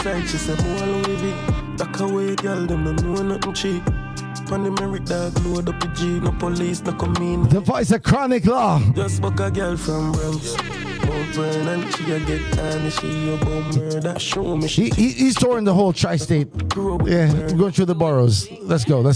outside, she said, more Louis V. Back away, girl, them don't know nothing cheap. On the merit dog, load up the G, no police, no come in. The voice of Chronic Law. Just book a girl from Bronx. Mount Vernon, she a get on, she about murder. Show me. He's touring the whole tri-state. Yeah, we're going through the boroughs. Let's go. Love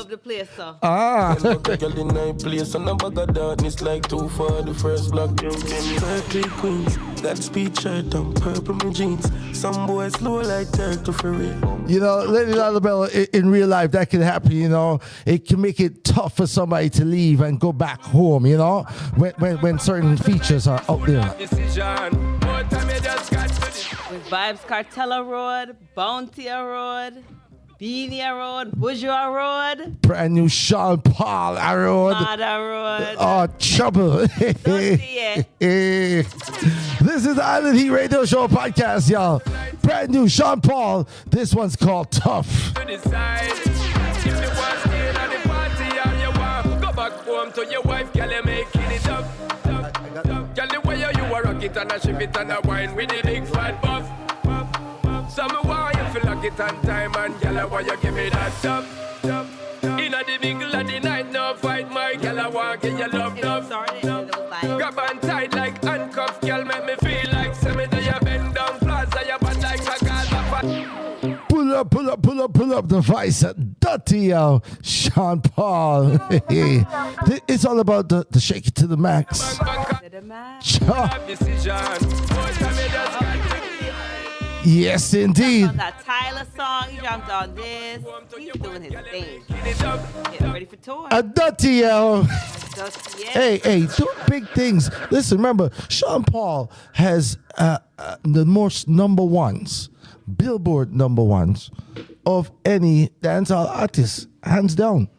the place, sir. Ah. Girl in my place, and a bag of darkness like too far. The first block jumping. Berkeley Queens, Godspeed shirt and purple me jeans. Some boys slow like turtle for real. You know, Lady Lalabella, in real life, that can happen, you know. It can make it tough for somebody to leave and go back home, you know, when certain features are out there. With Vibes Cartella Road, Bounty Road, Beanie Road, Bourgeois Road, Brand new Sean Paul Road. Mada Road. Oh, trouble. This is the Island Heat Radio Show podcast, y'all. Brand new Sean Paul. This one's called Tough. To your wife, girl, you making it up. Girl, the way you are rock it and a shift it and a wine with the big fat buff. Some why you feel like it on time and girl, why you give me that stuff. Inna the middle of the night, no fight, my girl, I want get your love, love. Grab and tight like handcuffs, girl, make me feel like cemetery. You bend down, plaza, you bad like a Gaza. Pull up the vice at Dirty Sean Paul. It's all about the shake it to the max. Yes, indeed. On that Tyler song, he jumped on this. He's doing his thing. Getting ready for tour. A Dirty Hey, two big things. Listen, remember, Sean Paul has the most number ones. Billboard number ones of any dancehall artist, hands down.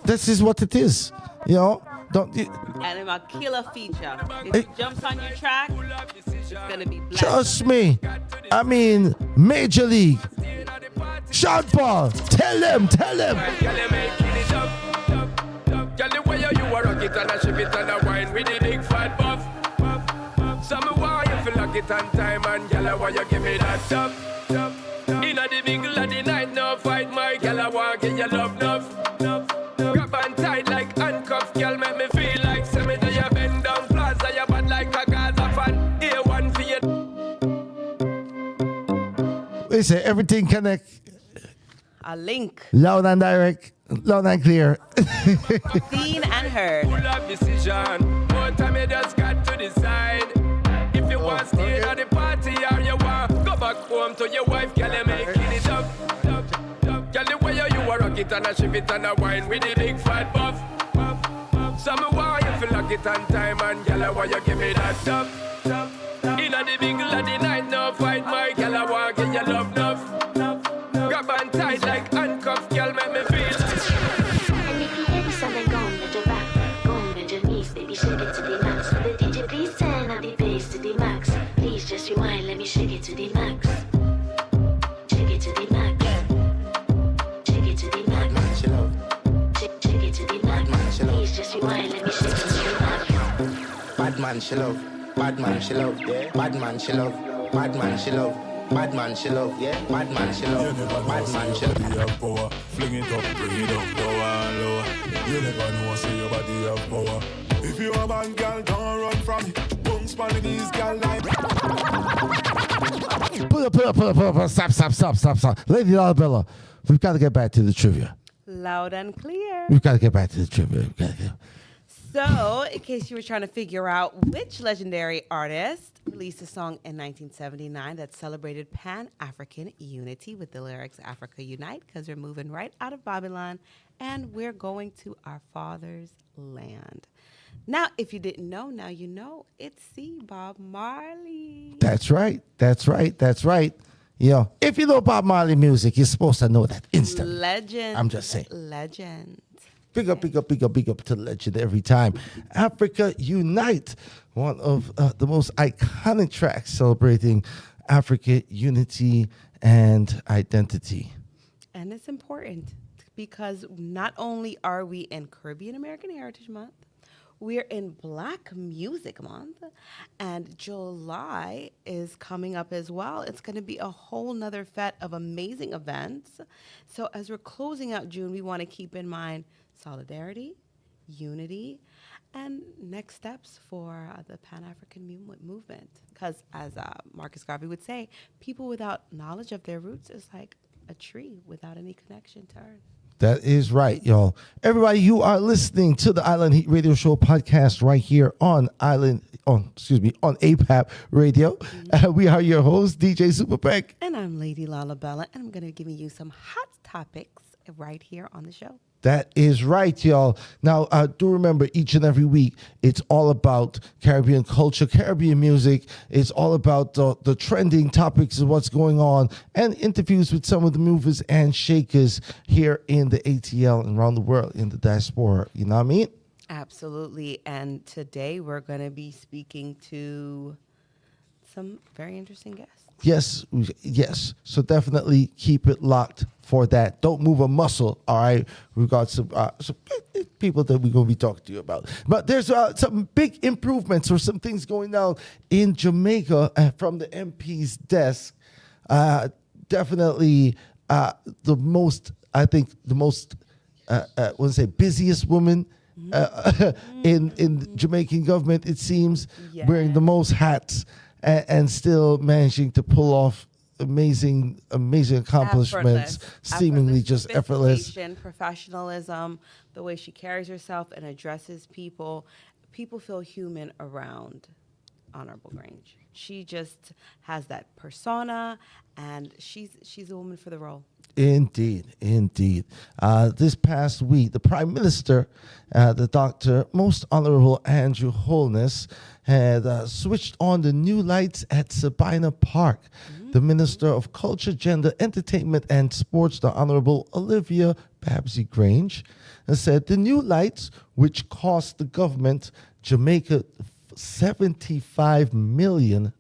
This is what it is, you know. And in my killer feature, if he jumps on your track, it's gonna be black. Trust me, I mean Major League. Sean Paul, tell them. Girl, the way you are rock it and a shift it and a wine with the big fat buff. Some why you feel like it on time and girl, why you give me that stuff. Inna the middle of the night, no fight, my girl, I want get your love, love. Grab and tight like handcuffs, girl, make me feel like cemetery. You bend down, plaza, you bad like a Gaza fan. A1 for you. They say everything connect. A link. Loud and direct, loud and clear. Seen and heard. Full of decision. One time you just got to decide. If you want to stay at the party or you want go back home to your wife, girl, you making it up. Girl, the way you are rock it and a shift it and a wine with the big fat buff. Some why you feel like it on time and girl, why you give me that stuff. Inna the middle of the night, no fight, my girl, I want get your love, love. Grab and tight like handcuffs, girl, make me feel. And if you hear the sound, then go on with your back. Go on with your knees, baby, shake it to the max. The DJ, please turn up the bass to the max. Please just rewind, let me shake it to the max. Shake it to the max. Shake it to the max. Shake it to the max. Please just rewind, let me shake it to the max. Bad man, she love. Bad man, she love. Yeah. Bad man, she love. Bad man, she love. Bad man, she love. Yeah. Bad man, she love. Bad man, she love. Have power. Fling it up, bring it up, lower and lower. You never know, say your body have power. If you a man, girl, don't run from me. Don't spell these girl like. Pull up. Stop. Lady Lalabella, we've got to get back to the trivia. Loud and clear. We've got to get back to the trivia. So, in case you were trying to figure out which legendary artist released a song in 1979 that celebrated Pan-African unity with the lyrics Africa Unite, because we're moving right out of Babylon and we're going to our father's land. Now, if you didn't know, now you know. It's Bob Marley. That's right. You know, if you know Bob Marley music, you're supposed to know that instantly. Legend. I'm just saying. Legend. Big up to the legend every time. Africa Unite, one of the most iconic tracks celebrating Africa unity and identity. And it's important because not only are we in Caribbean American Heritage Month, We're in Black Music Month, and July is coming up as well. It's going to be a whole nother fet of amazing events. So as we're closing out June, we want to keep in mind solidarity, unity, and next steps for the Pan-African movement. Because as Marcus Garvey would say, people without knowledge of their roots is like a tree without any connection to earth. That is right, y'all. Everybody, you are listening to the Island Heat Radio Show podcast right here on APAP Radio. We are your hosts, DJ Superpeck. And I'm Lady Lalabella, and I'm going to be giving you some hot topics right here on the show. That is right, y'all. Now, do remember each and every week, it's all about Caribbean culture, Caribbean music. It's all about the trending topics of what's going on and interviews with some of the movers and shakers here in the ATL and around the world in the diaspora. You know what I mean? Absolutely. And today we're going to be speaking to some very interesting guests. Yes. So definitely keep it locked for that. Don't move a muscle, all right? We've got some people that we're going to be talking to you about. But there's some big improvements or some things going on in Jamaica from the MP's desk. Definitely the most busiest woman in Jamaican government, it seems, wearing the most hats. And still managing to pull off amazing accomplishments, seemingly just effortless. Professionalism, the way she carries herself and addresses people. People feel human around Honorable Grange. She just has that persona, and she's a woman for the role. Indeed. This past week, the Prime Minister, the Dr. Most Honorable Andrew Holness, had switched on the new lights at Sabina Park. The Minister of Culture, Gender, Entertainment, and Sports, the Honorable Olivia Babsy Grange, said the new lights, which cost the government Jamaica $75 million,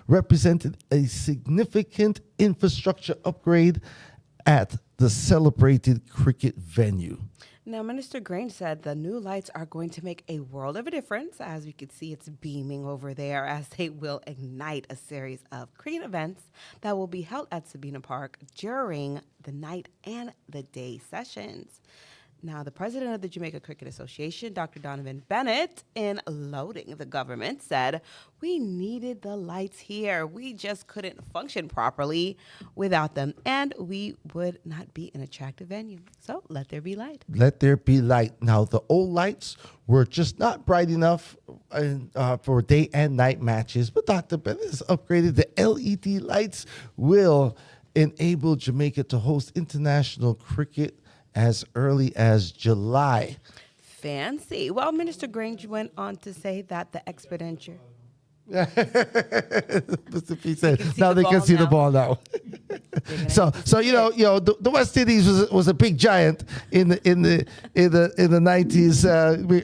represented a significant infrastructure upgrade at the celebrated cricket venue. Now, Minister Grange said the new lights are going to make a world of a difference. As we can see, it's beaming over there as they will ignite a series of cricket events that will be held at Sabina Park during the night and the day sessions. Now, the president of the Jamaica Cricket Association, Dr. Donovan Bennett, in loading the government, said, "We needed the lights here. We just couldn't function properly without them, and we would not be an attractive venue. So let there be light." Let there be light. Now, the old lights were just not bright enough for day and night matches, but Dr. Bennett has upgraded. The LED lights will enable Jamaica to host international cricket as early as July. Fancy. Well, Minister Grange went on to say that the expenditure. He said, now they can see the ball now. so the West Indies was a big giant in the 90s,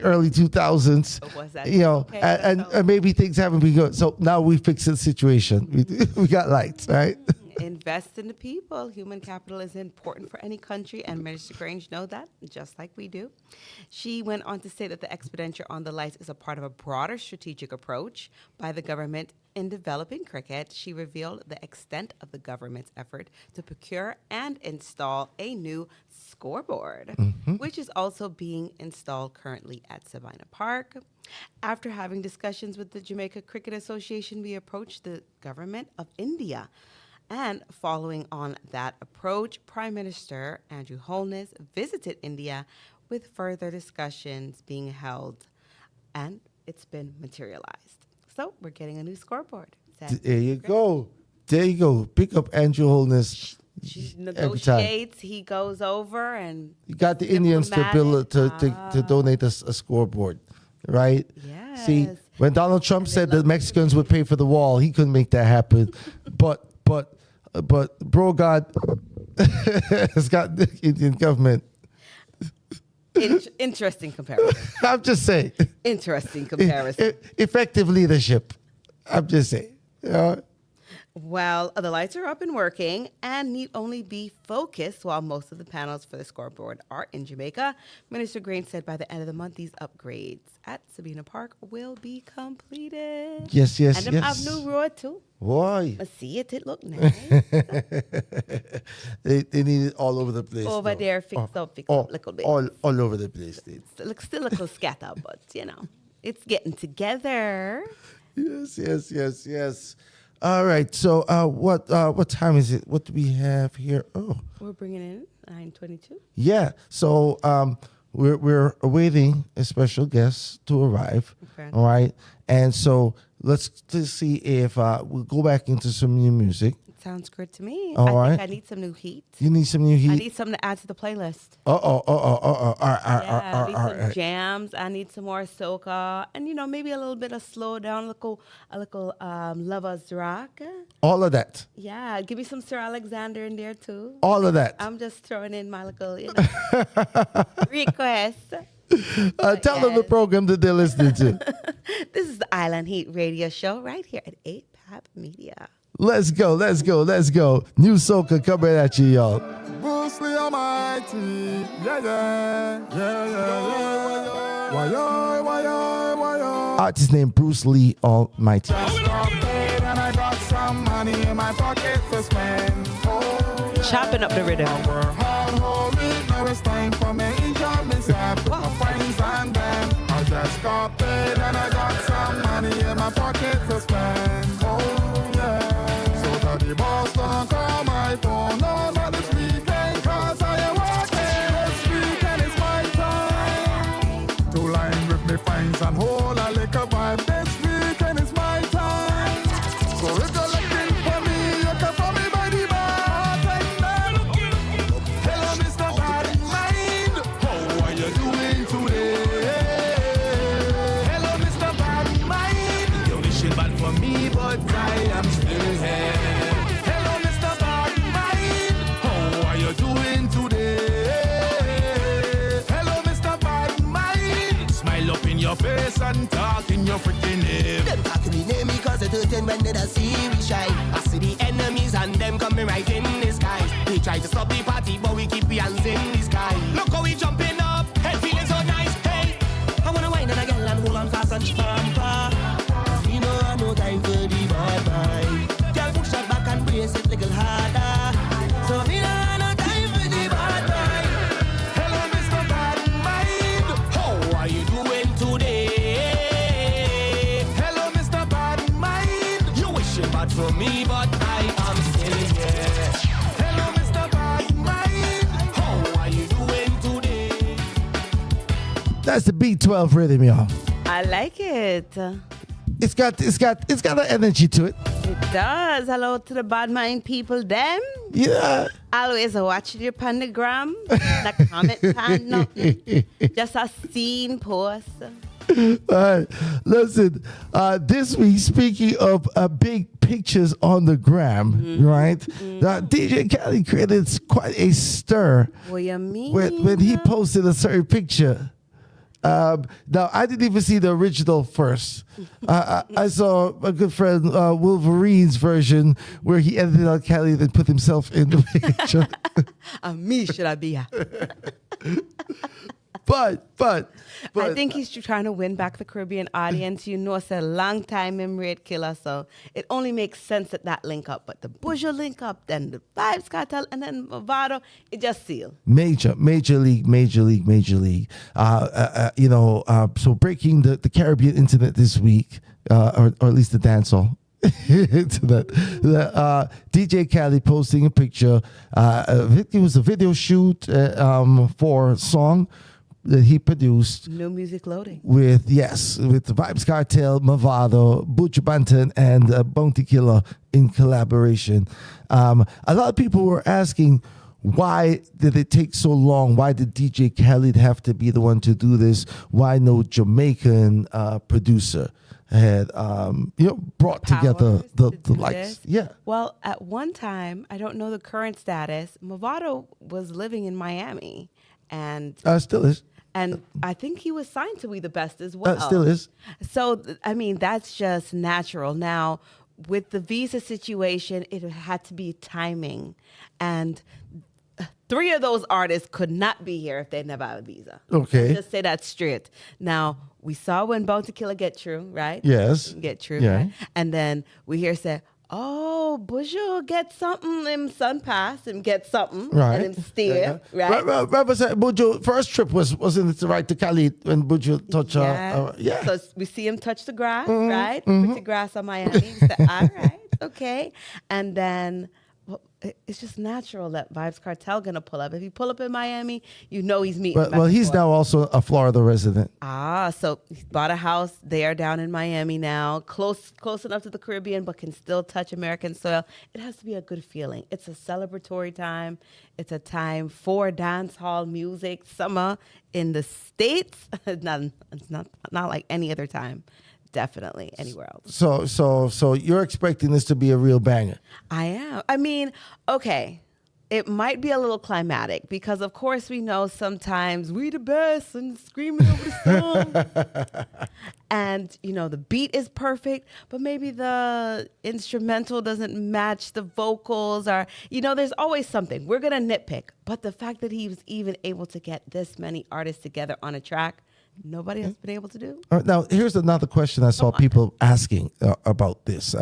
early 2000s. Was that okay, and maybe things haven't been good. So now we fixed the situation. We got lights, right? Invest in the people. Human capital is important for any country, and Minister Grange knows that, just like we do. She went on to say that the expenditure on the lights is a part of a broader strategic approach by the government in developing cricket. She revealed the extent of the government's effort to procure and install a new scoreboard, which is also being installed currently at Sabina Park. After having discussions with the Jamaica Cricket Association, we approached the government of India. And following on that approach, Prime Minister Andrew Holness visited India with further discussions being held, and it's been materialized. So we're getting a new scoreboard. There you go. Pick up Andrew Holness. She negotiates. He goes over and you got the Indians to donate a scoreboard, right? Yes. See, when Donald Trump said the Mexicans would pay for the wall, he couldn't make that happen. But bro, God has got the Indian government. Interesting comparison. I'm just saying. Interesting comparison. Effective leadership. I'm just saying. Well, the lights are up and working and need only be focused while most of the panels for the scoreboard are in Jamaica. Minister Grain said by the end of the month, these upgrades at Sabina Park will be completed. Yes, yes, and them have new road too. Why? I see it. It look nice. They need it all over the place. Over though. there, fix up a little bit. All over the place. Still a little scatter, but it's getting together. Yes. All right. So, what time is it? What do we have here? Oh, We're bringing in 9:22. yeah. So, we're awaiting a special guest to arrive. Okay. All right. And so let's just see if we'll go back into some new music. Sounds good to me. All I right. think I need some new heat. You need some new heat. I need something to add to the playlist. All Yeah, I need some right. jams. I need some more soca, and maybe a little bit of slow down, a little lovers rock. All of that. Yeah, give me some Sir Alexander in there too. All of that. I'm just throwing in my little request. Tell them the program that they're listening to. This is the Island Heat Radio Show right here at 8 Pap Media. Let's go. New soca coming at you, y'all. Bruce Lee Almighty. Yeah. Why Artist named Bruce Lee Almighty. Just got paid and I got some money in my pocket to spend. Chopping up the rhythm. We're hard holding, now it's time for me enjoy myself with my friends and them. I just got paid and I got some money in my pocket to spend. Oh yeah. So that the boss don't call my phone. No, not this weekend, cause I am working. This weekend is my time to line with me friends and hold a liquor vibe. This weekend is my time. So if you're looking for me, you can find me by the bar. Hello, Mr. Bad Mind. How are you doing today? Hello, Mr. Bad Mind. You wish it bad for me, but I am still here. Hello, Mr. Bad Mind. How are you doing today? Hello, Mr. Bad Mind. Smile up in your face and talk in your freaking name. Them talk me name me cause it hurting when they don't see we shine. I see the enemies and them coming right in the skies. We try to stop the party but we keep the hands in the sky. Look how we jumping up, head feeling so nice. Hey, I wanna wine and a girl and hold on fast and pamper. You know I no time for the bad mind. Girl push her back and brace it little harder. So me no time for the bad mind. Hello, Mr. Bad Mind. How are you doing today? Hello, Mr. Bad Mind. You wish it bad for me but I am still here. Hello, Mr. Bad Mind. How are you doing today? That's the B12 rhythm, y'all. I like it. It's got an energy to it. It does. Hello to the bad mind people, them. Yeah. Always watching your panagram. The comment pan, nothing. Just a scene post. All right. Listen, this week, speaking of big pictures on the gram, right? DJ Khaled created quite a stir What you mean? when he posted a certain picture. Now, I didn't even see the original first. I saw a good friend, Wolverine's version, where he edited out Khaled and put himself in the picture. Me should I be? But I think he's trying to win back the Caribbean audience. It's a long time him Red Killer, so it only makes sense that link up. But the Buju link up, then the Vibes Cartel, and then Movado, it just seal. Major league. So breaking the Caribbean internet this week, or at least the dancehall internet. DJ Khaled posting a picture. It was a video shoot for a song that he produced No music loading. with the Vibes Cartel, Movado, Buju Banton, and Bounty Killer in collaboration. A lot of people were asking, why did it take so long? Why did DJ Khaled have to be the one to do this? Why no Jamaican producer had brought together the likes? This? Yeah. Well, at one time, I don't know the current status, Movado was living in Miami. And Still is. And I think he was signed to We the Best as well. Still is. So, I mean, that's just natural. Now, with the visa situation, it had to be timing. And 3 of those artists could not be here if they never had a visa. Okay. Let's just say that straight. Now, we saw when Bounty Killer get through, right? Yes. Get through. Yeah. Right? And then we hear say, oh, Buju get something, him son pass, him get something, Right. and him steer, right? Remember, Buju first trip wasn't it right to Cali when Buju touched Yeah. So we see him touch the grass, right? Put the grass on Miami. We said, all right, okay. And then it's just natural that Vibes Cartel gonna pull up. If he pull up in Miami, you know he's meeting. Well, he's now also a Florida resident. So he bought a house there down in Miami now, close enough to the Caribbean, but can still touch American soil. It has to be a good feeling. It's a celebratory time. It's a time for dance hall music. Summer in the States, it's not like any other time. Definitely anywhere else. So you're expecting this to be a real banger. I am. I mean, okay. It might be a little climatic because, of course, we know sometimes we the best and screaming over the song. And, the beat is perfect, but maybe the instrumental doesn't match the vocals or, there's always something. We're going to nitpick. But the fact that he was even able to get this many artists together on a track, nobody has been able to do. Now, here's another question I saw people asking about this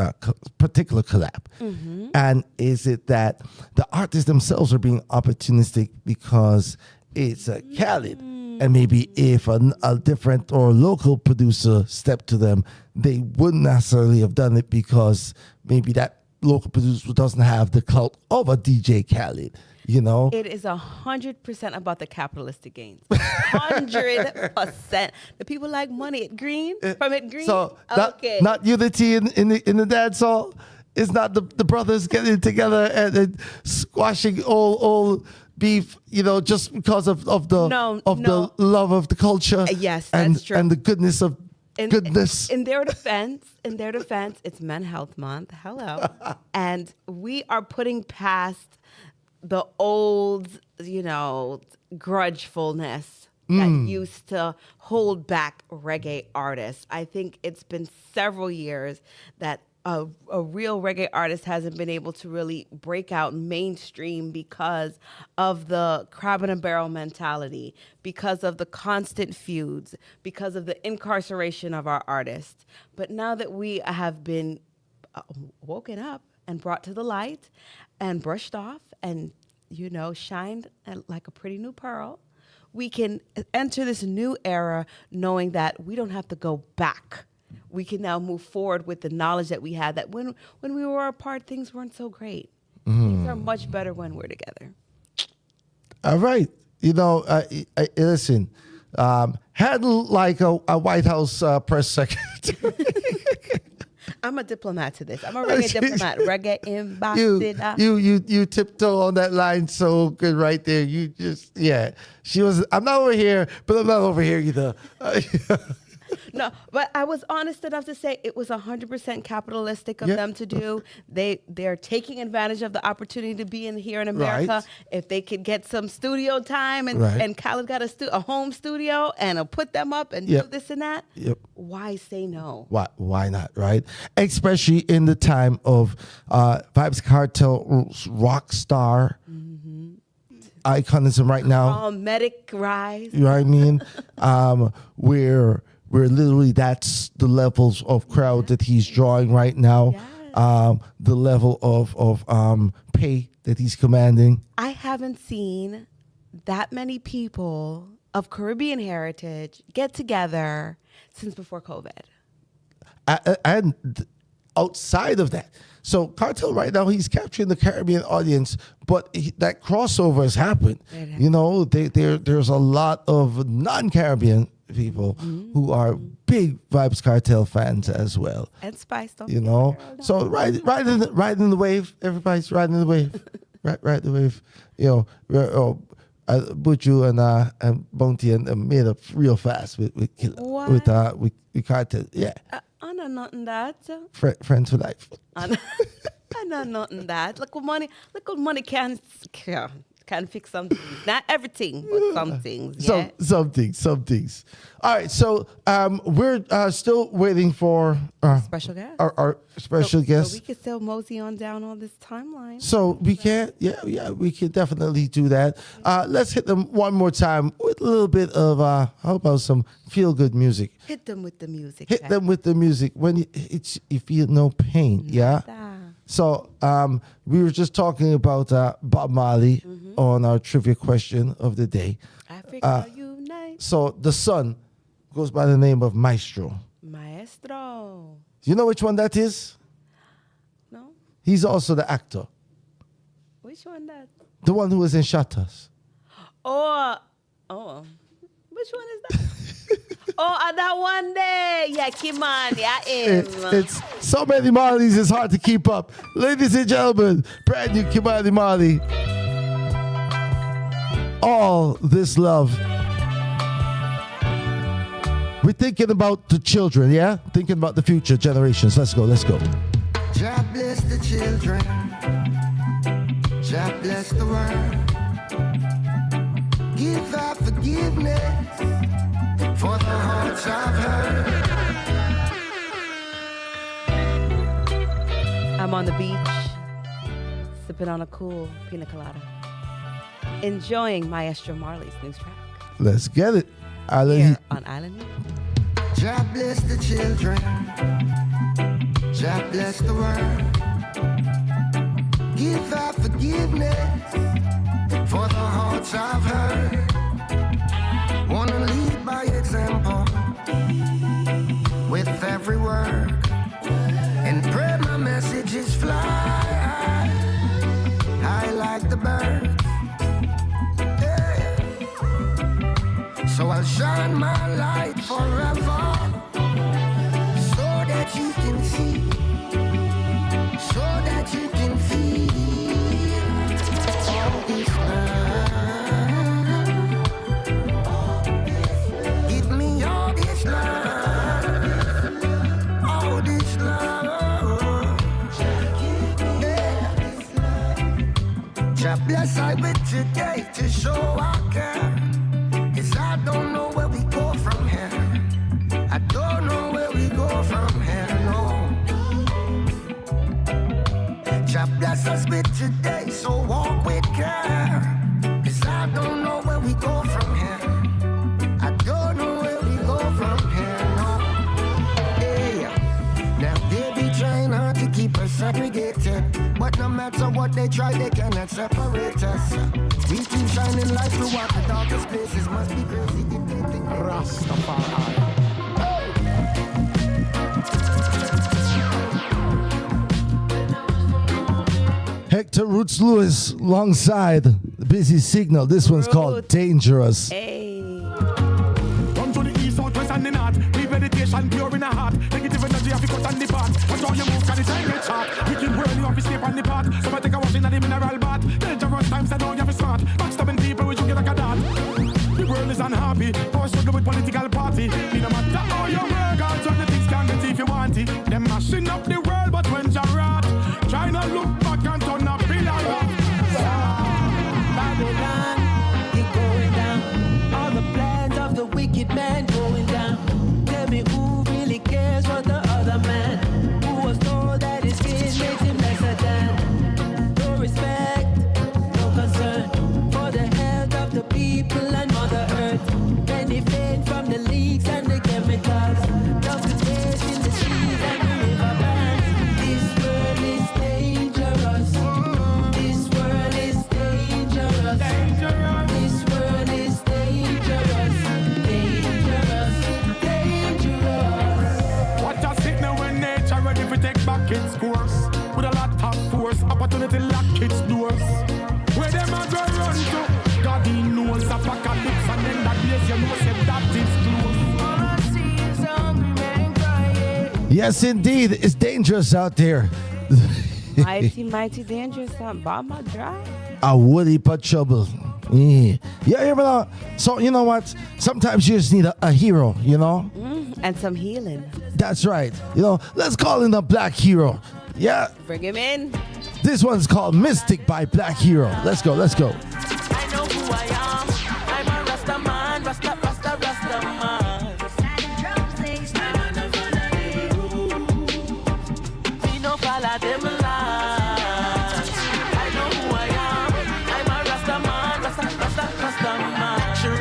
particular collab. Mm-hmm. And is it that the artists themselves are being opportunistic because it's a Khaled? And maybe if a different or local producer stepped to them, they wouldn't necessarily have done it because maybe that local producer doesn't have the clout of a DJ Khaled. It is 100% about the capitalistic gains. 100%. The people like money. Green from it green. So okay. not unity in the dance hall. It's not the brothers getting together and squashing all beef. Just because of the love of the culture. Yes, and, that's true. And the goodness of goodness. In their defense, it's Men Health Month. Hello, and we are putting past the old, grudgefulness that used to hold back reggae artists. I think it's been several years that a real reggae artist hasn't been able to really break out mainstream because of the crab in a barrel mentality, because of the constant feuds, because of the incarceration of our artists. But now that we have been woken up and brought to the light and brushed off and, shined like a pretty new pearl, we can enter this new era knowing that we don't have to go back. We can now move forward with the knowledge that we had that when we were apart, things weren't so great. Things are much better when we're together. All right. Listen, handle like a White House press secretary. I'm a diplomat to this. I'm a reggae diplomat, reggae ambassador. You tiptoe on that line so good right there. You just, she was, I'm not over here, but I'm not over here either. No, but I was honest enough to say it was 100% capitalistic of them to do. They're taking advantage of the opportunity to be here in America. Right. If they could get some studio time and Khaled got a home studio and I'll put them up and do this and that, why say no? Why not, right? Especially in the time of Vibes Cartel's rock star iconism right now. Medic rise. You know what I mean? Where literally that's the levels of crowd that he's drawing right now. Yes. The level of pay that he's commanding. I haven't seen that many people of Caribbean heritage get together since before COVID. And outside of that, so Cartel right now, he's capturing the Caribbean audience, but that crossover has happened. There's a lot of non-Caribbean people who are big Vibes Cartel fans as well. And Spice, don't So riding the wave, everybody's riding the wave, ride the wave. Buju and Bounty and made up real fast with Cartel. Yeah. I know nothing that. Friends for life. I know nothing that. Look what money can. Can fix some things. Not everything, but some things. Yeah. Some things. All right, so we're still waiting for Special guest. our special guest. So we could still mosey on down on this timeline. So we can, we can definitely do that. Let's hit them one more time with a little bit of, how about some feel-good music? Hit them with the music. Hit them with the music when you feel no pain, yeah? So we were just talking about Bob Marley on our trivia question of the day. Africa Unite. So the son goes by the name of Maestro. Maestro. Do you know which one that is? No? He's also the actor. Which one that? The one who was in Shutters. Oh. Which one is that? That one there. Yeah, Kimani, It's so many Marleys, it's hard to keep up. Ladies and gentlemen, brand new Kimani Marley. All this love. We're thinking about the children, yeah? Thinking about the future generations. Let's go. God bless the children. God bless the world. Give out forgiveness for the hearts I've hurt. I'm on the beach, sipping on a cool pina colada, enjoying Maestro Marley's new track. Let's get it. Here on Island News. God bless the children. God bless the world. Give out forgiveness for the hearts I've hurt. Wanna lead by example with every word, and pray my messages fly high like the birds. Yeah. So I'll shine my light forever, so that you can see, so that you can feel all this love. Give me all this love, all this love. God bless I with today to show I care. Cause I don't know where we go from here. I don't know where we go from here, no. God bless us with today, so walk with care. Cause I don't know where we go from here. I don't know where we go from here, no. Yeah. Now they be trying hard to keep us segregated, but no matter what they try, they cannot separate us. We keep shining light throughout the darkest places. Must be crazy if they think Rastafari. Hector Roots Lewis alongside the Busy Signal. This one's called Dangerous. Hey. Come to the east, southwest, and the north. We meditation pure in the heart. Negative energy have to cut on the path. Watch how you move, can the time get short. Wicked world, you have to step on the path. So I take a wash in the mineral bath. Dangerous times, I know you have to smart. Backstabbing people, we you get like a dart. The world is unhappy. Power struggle with political party. It no matter how you work out, some the things can get if you want it. Them mashing up the world, but when you're right, try not look back and turn up pillar rock. Babylon, you're going down. All the plans of the wicked man going down. Tell me who really cares for the other man, who was told that his skin makes him lesser than. No respect, no concern for the health of the people and Mother Earth. Benefit from the leaks and the chemicals, dumping waste in the seas and the river banks. This world is dangerous. This world is dangerous. This world is dangerous. Dangerous. Dangerous. What a signal when nature ready to take back its course. With a lot of force, opportunity lock its doors. Where them a go run to? God he knows apocalypse, and then that place you know say that is close. All I see is hungry men crying. Yes, indeed. It's dangerous out there. Mighty dangerous. Bob my drive. A woody but trouble. Yeah. Yeah, but, so you know what? Sometimes you just need a hero, you know? And some healing. That's right. You know, let's call in a black hero. Yeah. Bring him in. This one's called Mystic by Black Hero. Let's go. Rasta, Rasta, Rasta man. We no follow them lines. I know who I am. I'm a Rasta man, Rasta, Rasta, Rasta man. Sure,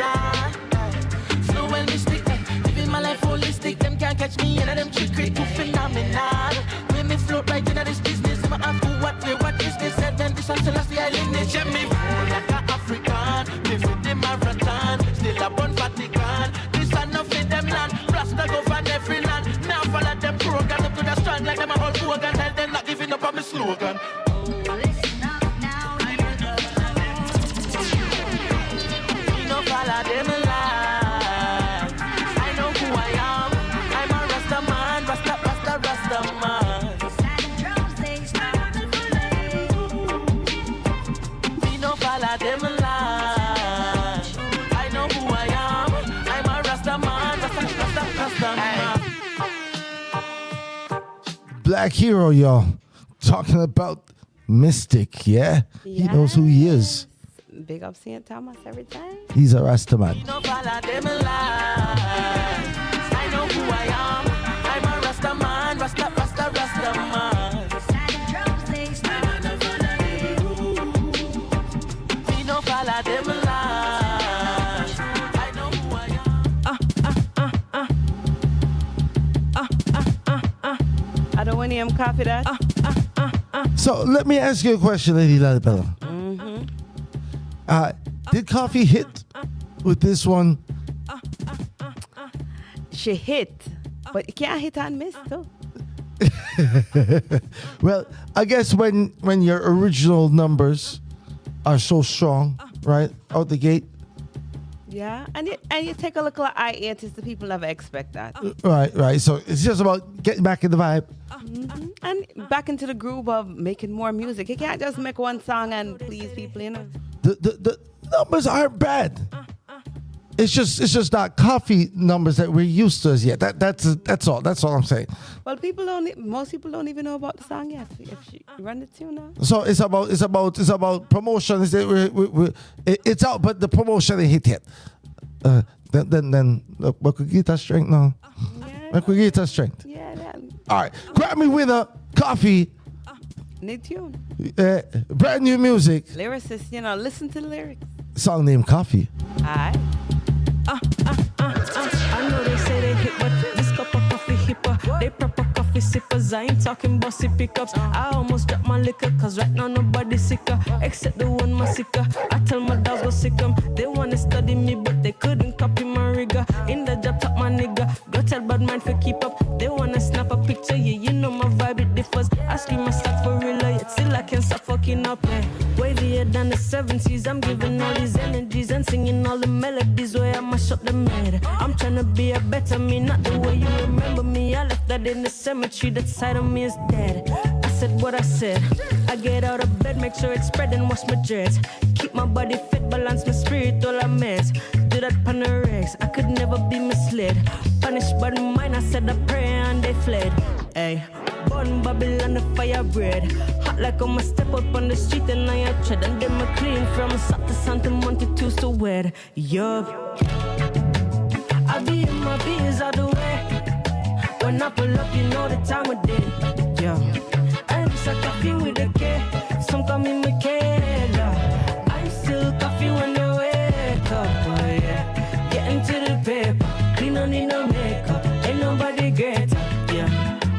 slow and mystic, living my life holistic. Them can't catch me in them trickery, too phenomenal. When me float right into this business, I'm a ask what is this? Then this and Celestia Island, they check me like a African. Live with the marathon, still a born Vatican. This and nothing them land, Rasta go from every land. Now follow them program up to the strand like them a whole slogan. Tell them not giving up on my slogan. Listen up now. We no follow them line. I know who I am. I'm a Rasta man, Rasta, Rasta, Rasta man. We no follow them line. I know who I am. I'm a Rasta man, Rasta, Rasta, Rasta man. Black hero, y'all. Talking about Mystic, yeah? He knows who he is. Big up St. Thomas every time. He's a Rasta man. We no follow them line. I know who I am. I'm a Rasta man, Rasta, Rasta, Rasta man. We no follow them line. I know who I am. I don't want him copy that. So let me ask you a question, Lady Lalibella. Did Coffee hit with this one? She hit, but you can't hit and miss too. Well, I guess when your original numbers are so strong, right, out the gate. Yeah, and you take a look at hiatus, the people never expect that. Right. So it's just about getting back in the vibe. And back into the groove of making more music. You can't just make one song and please people, you know. The numbers aren't bad. It's just not Coffee numbers that we're used to as yet. That's all. That's all I'm saying. Well, most people don't even know about the song yet. If she run the tune now. So it's about promotion. It's out, but the promotion ain't hit yet. Then we could get that strength now. We could get that strength. Yeah. All right, Grammy winner Coffee. New tune. Brand new music. Lyricists, listen to the lyrics. Song named Coffee. Alright. I know they say they hip, but this cup of coffee hipper. They proper coffee sippers. I ain't talking bossy pickups. I almost dropped my liquor, cause right now nobody sicker. Except the one my sicker. I tell my dogs go sick 'em. They wanna study me, but they couldn't copy my rigor. In the job, top my nigga. Go tell bad man for keep up. They wanna snap a picture, yeah, you know my vibe, it differs. I scream my stuff for real, yet still I can't stop fucking up, yeah. Wavier than the 70s, I'm giving all these energies and singing all the melodies where I mash up the murder. I'm trying to be a better me, not the way you remember me. I left that in the cemetery, that side of me is dead. I said what I said. I get out of bed, make sure it's spread and wash my dreads. Keep my body fit, balance my spirit, all I mess. Do that panorex, I could never be misled. Punished by the mind, I said a prayer and they fled. Ay, burn Babylon, the fire bread. Hot like I'm a step up on the street and I a tread. And then I clean from south to Santa Monte to so wet. Yup. I be in my bees all the way. When I pull up, you know the time of day. Yeah. And it's a coffee with a K. Some call me Michaela. I'm still coffee when I wake up. Oh yeah. Getting to the paper. Clean, don't need no makeup. Ain't nobody greater. Yeah.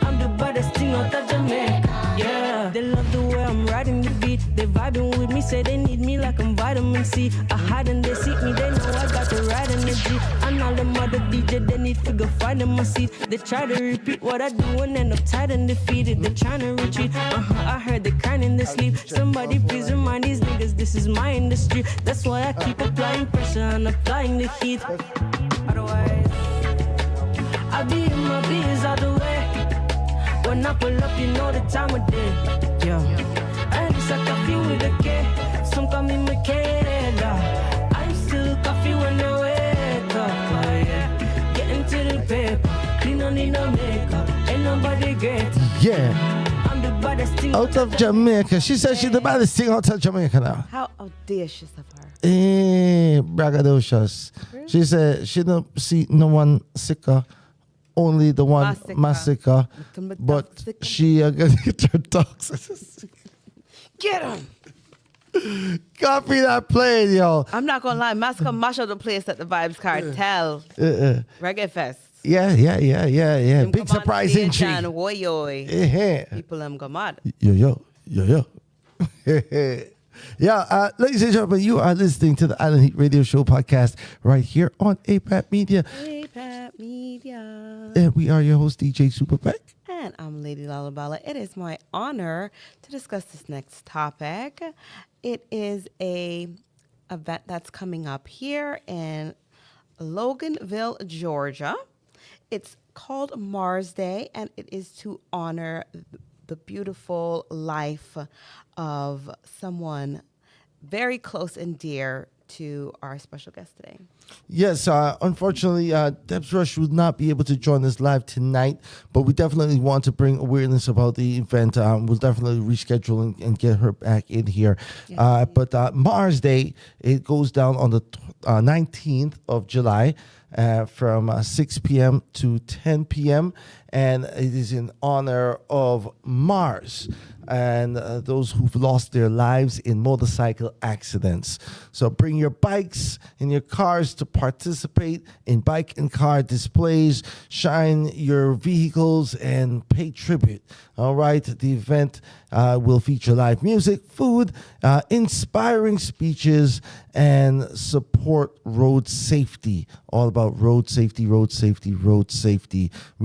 I'm the baddest thing out of Jamaica. Yeah. They love the way I'm riding the beat. They vibing with me, say they need me like I'm vitamin C. I hide and they seek me, they know I got the right energy. And all them other DJ, they need figure find in my seat. They try to repeat what I do and end up tired and defeated. They trying to retreat. I heard they crying in their sleep. Somebody please remind these niggas this is my industry. That's why I keep applying pressure and applying the heat. Otherwise, I be in my bees all the way. When I pull up, you know the time of day. Yeah. And it's a coffee with a K. Some call me Michaela. I'm still coffee when I wake up. Oh yeah. Getting to the paper. Clean, don't need no makeup. Ain't nobody great. Yeah. I'm the baddest thing Out of Jamaica. She said she's the baddest thing out of Jamaica now. How audacious of her. Braggadocious. Really? She said she don't see no one sicker, only the one massacre. But she gonna get her dogs. Get him. Copy that plane, yo. I'm not gonna lie, Massacre mash up the place at the Vibes Cartel Reggae Fest. Yeah. Big surprise entry. Yeah. People go mad. Yo. Yeah, ladies and gentlemen, you are listening to the Island Heat Radio Show podcast right here on APAP Media. APAP Media. And we are your host, DJ Superpack. And I'm Lady Lalabala. It is my honor to discuss this next topic. It is a event that's coming up here in Loganville, Georgia. It's called Mars Day, and it is to honor the beautiful life of someone very close and dear to our special guest today. Yes, unfortunately, Debs Rush would not be able to join us live tonight, but we definitely want to bring awareness about the event. We'll definitely reschedule and get her back in here. But Mars Day, it goes down on the 19th of July from 6 p.m. to 10 p.m., and it is in honor of Mars and those who've lost their lives in motorcycle accidents. So bring your bikes and your cars to participate in bike and car displays, shine your vehicles, and pay tribute. All right, the event will feature live music, food, inspiring speeches, and support road safety. All about road safety. We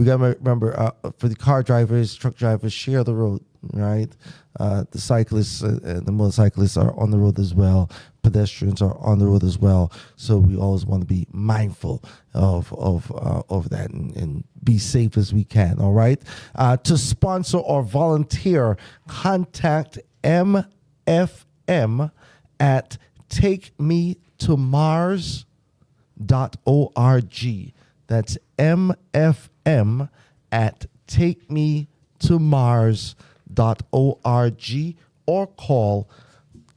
got to remember, for the car drivers, truck drivers, share the road. Right, the cyclists and the motorcyclists are on the road as well. Pedestrians are on the road as well. So we always want to be mindful of that and be safe as we can. All right. To sponsor or volunteer, contact MFM at takemetomars.org. That's MFM at takemetomars.org, or call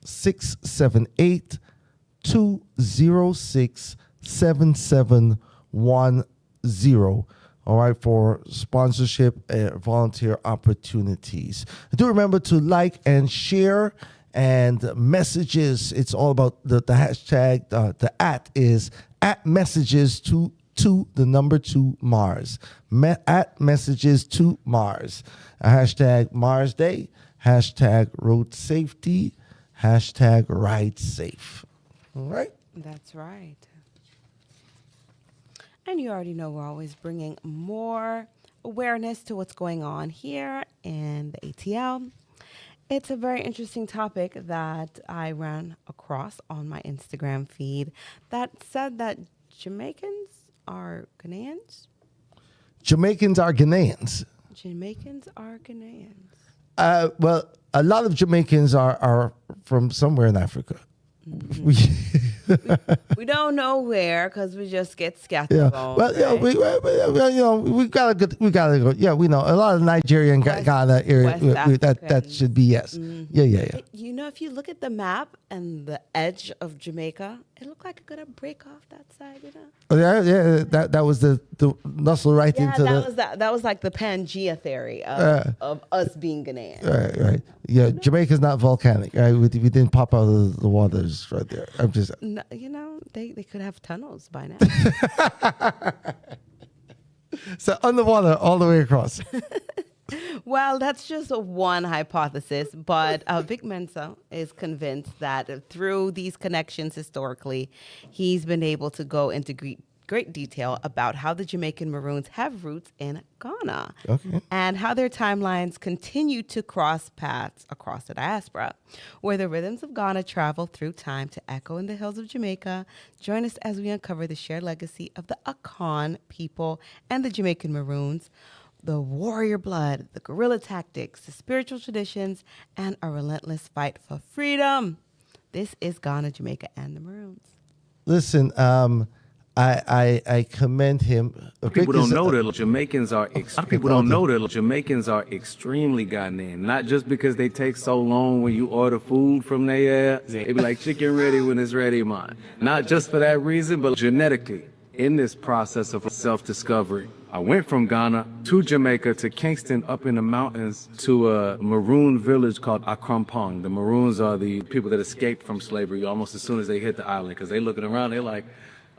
678-206-7710. All right, for sponsorship and volunteer opportunities. Do remember to like and share and messages. It's all about the hashtag. The at is at messages to the number 2 Mars. At messages to Mars. Hashtag Mars Day. Hashtag road safety. Hashtag ride safe. All right? That's right. And you already know we're always bringing more awareness to what's going on here in the ATL. It's a very interesting topic that I ran across on my Instagram feed that said that Jamaicans are Ghanaians. Jamaicans are Ghanaians. Jamaicans are Ghanaians. Well, a lot of Jamaicans are from somewhere in Africa. Mm-hmm. We don't know where because we just get scattered. Yeah. On, well, right? we gotta go. Yeah, we know a lot of Nigerian Ghana area. That should be yes. Mm-hmm. Yeah. You know, if you look at the map and the edge of Jamaica, it looked like it could have break off that side. You know. Oh, yeah. That was the nuzzle right into that was like the Pangea theory of us being Ghanaian. Right. Yeah, Jamaica's not volcanic. Right, we didn't pop out of the waters right there. I'm just. No, you know, they could have tunnels by now. So underwater all the way across. Well, that's just one hypothesis, but Vic Mensa is convinced that through these connections historically, he's been able to go into great detail about how the Jamaican Maroons have roots in Ghana, and how their timelines continue to cross paths across the diaspora, where the rhythms of Ghana travel through time to echo in the hills of Jamaica. Join us as we uncover the shared legacy of the Akan people and the Jamaican Maroons, the warrior blood, the guerrilla tactics, the spiritual traditions, and a relentless fight for freedom. This is Ghana, Jamaica, and the Maroons. Listen, I commend him. People don't know that Jamaicans are. People don't know that Jamaicans are extremely Ghanaian. Not just because they take so long when you order food from there. They be like chicken ready when it's ready, man. Not just for that reason, but genetically. In this process of self-discovery, I went from Ghana to Jamaica to Kingston up in the mountains to a maroon village called Akrompong. The Maroons are the people that escaped from slavery almost as soon as they hit the island because they looking around, they're like,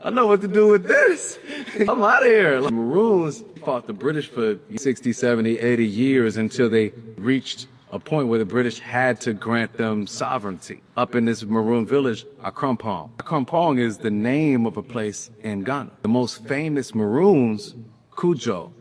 I know what to do with this. I'm out of here. Like, Maroons fought the British for 60, 70, 80 years until they reached a point where the British had to grant them sovereignty. Up in this maroon village, Akrompong. Akrompong is the name of a place in Ghana. The most famous Maroons, Kojo.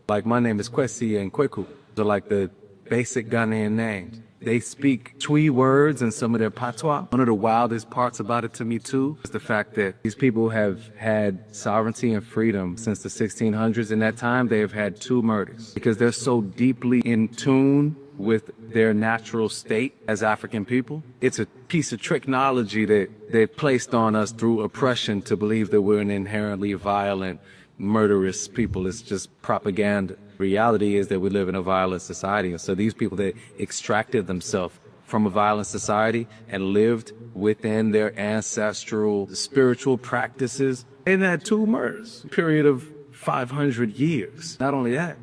Like my name is Kwesi and Kweku. They're like the basic Ghanaian names. They speak Twi words and some of their patois. One of the wildest parts about it to me too is the fact that these people have had sovereignty and freedom since the 1600s. In that time, they have had 2 murders because they're so deeply in tune with their natural state as African people. It's a piece of technology that they've placed on us through oppression to believe that we're an inherently violent, murderous people. It's just propaganda. Reality is that we live in a violent society. And so these people that extracted themselves from a violent society and lived within their ancestral spiritual practices, and had 2 murders, a period of 500 years. Not only that,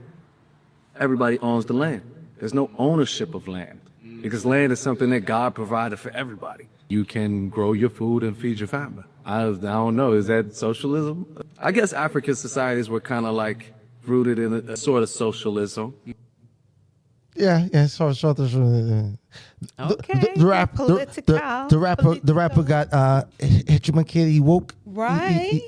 everybody owns the land. There's no ownership of land because land is something that God provided for everybody. You can grow your food and feed your family. I don't know. Is that socialism? I guess African societies were kind of like rooted in a sort of socialism. Yeah, sort of. Okay. The rapper got educated, woke. Right.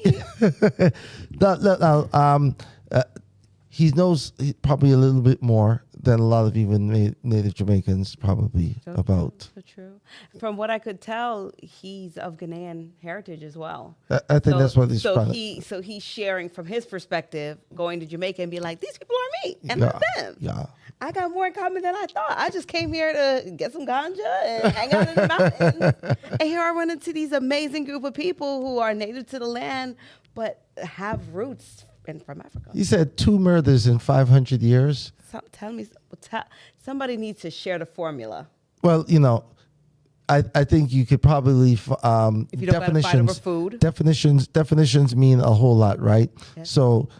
He knows probably a little bit more than a lot of even native Jamaicans probably about. So true. From what I could tell, he's of Ghanaian heritage as well. I think that's what he's so he's sharing from his perspective, going to Jamaica and be like, these people are me and not them. Yeah. I got more in common than I thought. I just came here to get some ganja and hang out in the mountains. And here I run into these amazing group of people who are native to the land, but have roots from Africa. He said 2 murders in 500 years. Somebody needs to share the formula. Well, I think you could probably if you don't gotta fight over food. Definitions mean a whole lot, right? Yes. So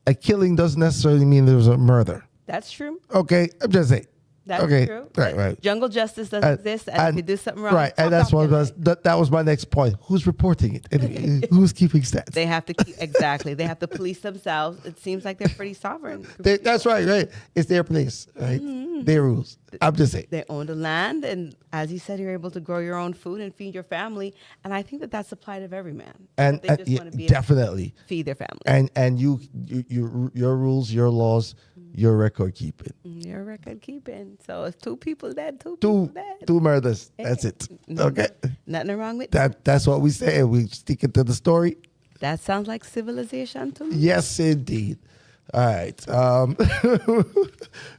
a killing doesn't necessarily mean there was a murder. That's true. Okay, I'm just saying. That's true. Right. Jungle justice doesn't exist, and if you do something wrong, right, and that was my next point. Who's reporting it? Anyway, who's keeping stats? They have to exactly. They have to police themselves. It seems like they're pretty sovereign. That's right. It's their place, right? Mm-hmm. Their rules. I'm just saying. They own the land, and as you said, you're able to grow your own food and feed your family. And I think that's the plight of every man. And they just want to be definitely able to feed their family. And your rules, your laws, your record keeping. Your record keeping. So it's 2 people dead, 2 people dead. 2 murders. That's it. Okay. Nothing wrong with that. That's what we say. We stick it to the story. That sounds like civilization to me. Yes, indeed. All right.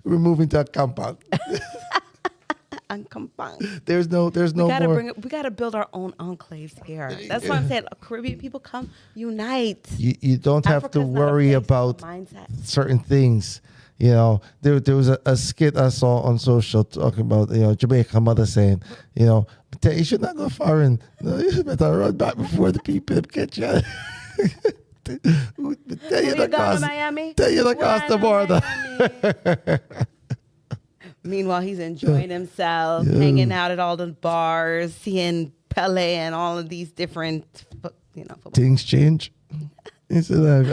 We're moving to a compound. There's no more. We gotta build our own enclaves here. That's why I'm saying Caribbean people come unite. You don't have to worry about certain things. There was a skit I saw on social talking about Jamaica mother saying, you should not go far and you better run back before the people catch you. Tell you to cross the border. Meanwhile, he's enjoying himself, hanging out at all the bars, seeing Pele and all of these different, things change. He said,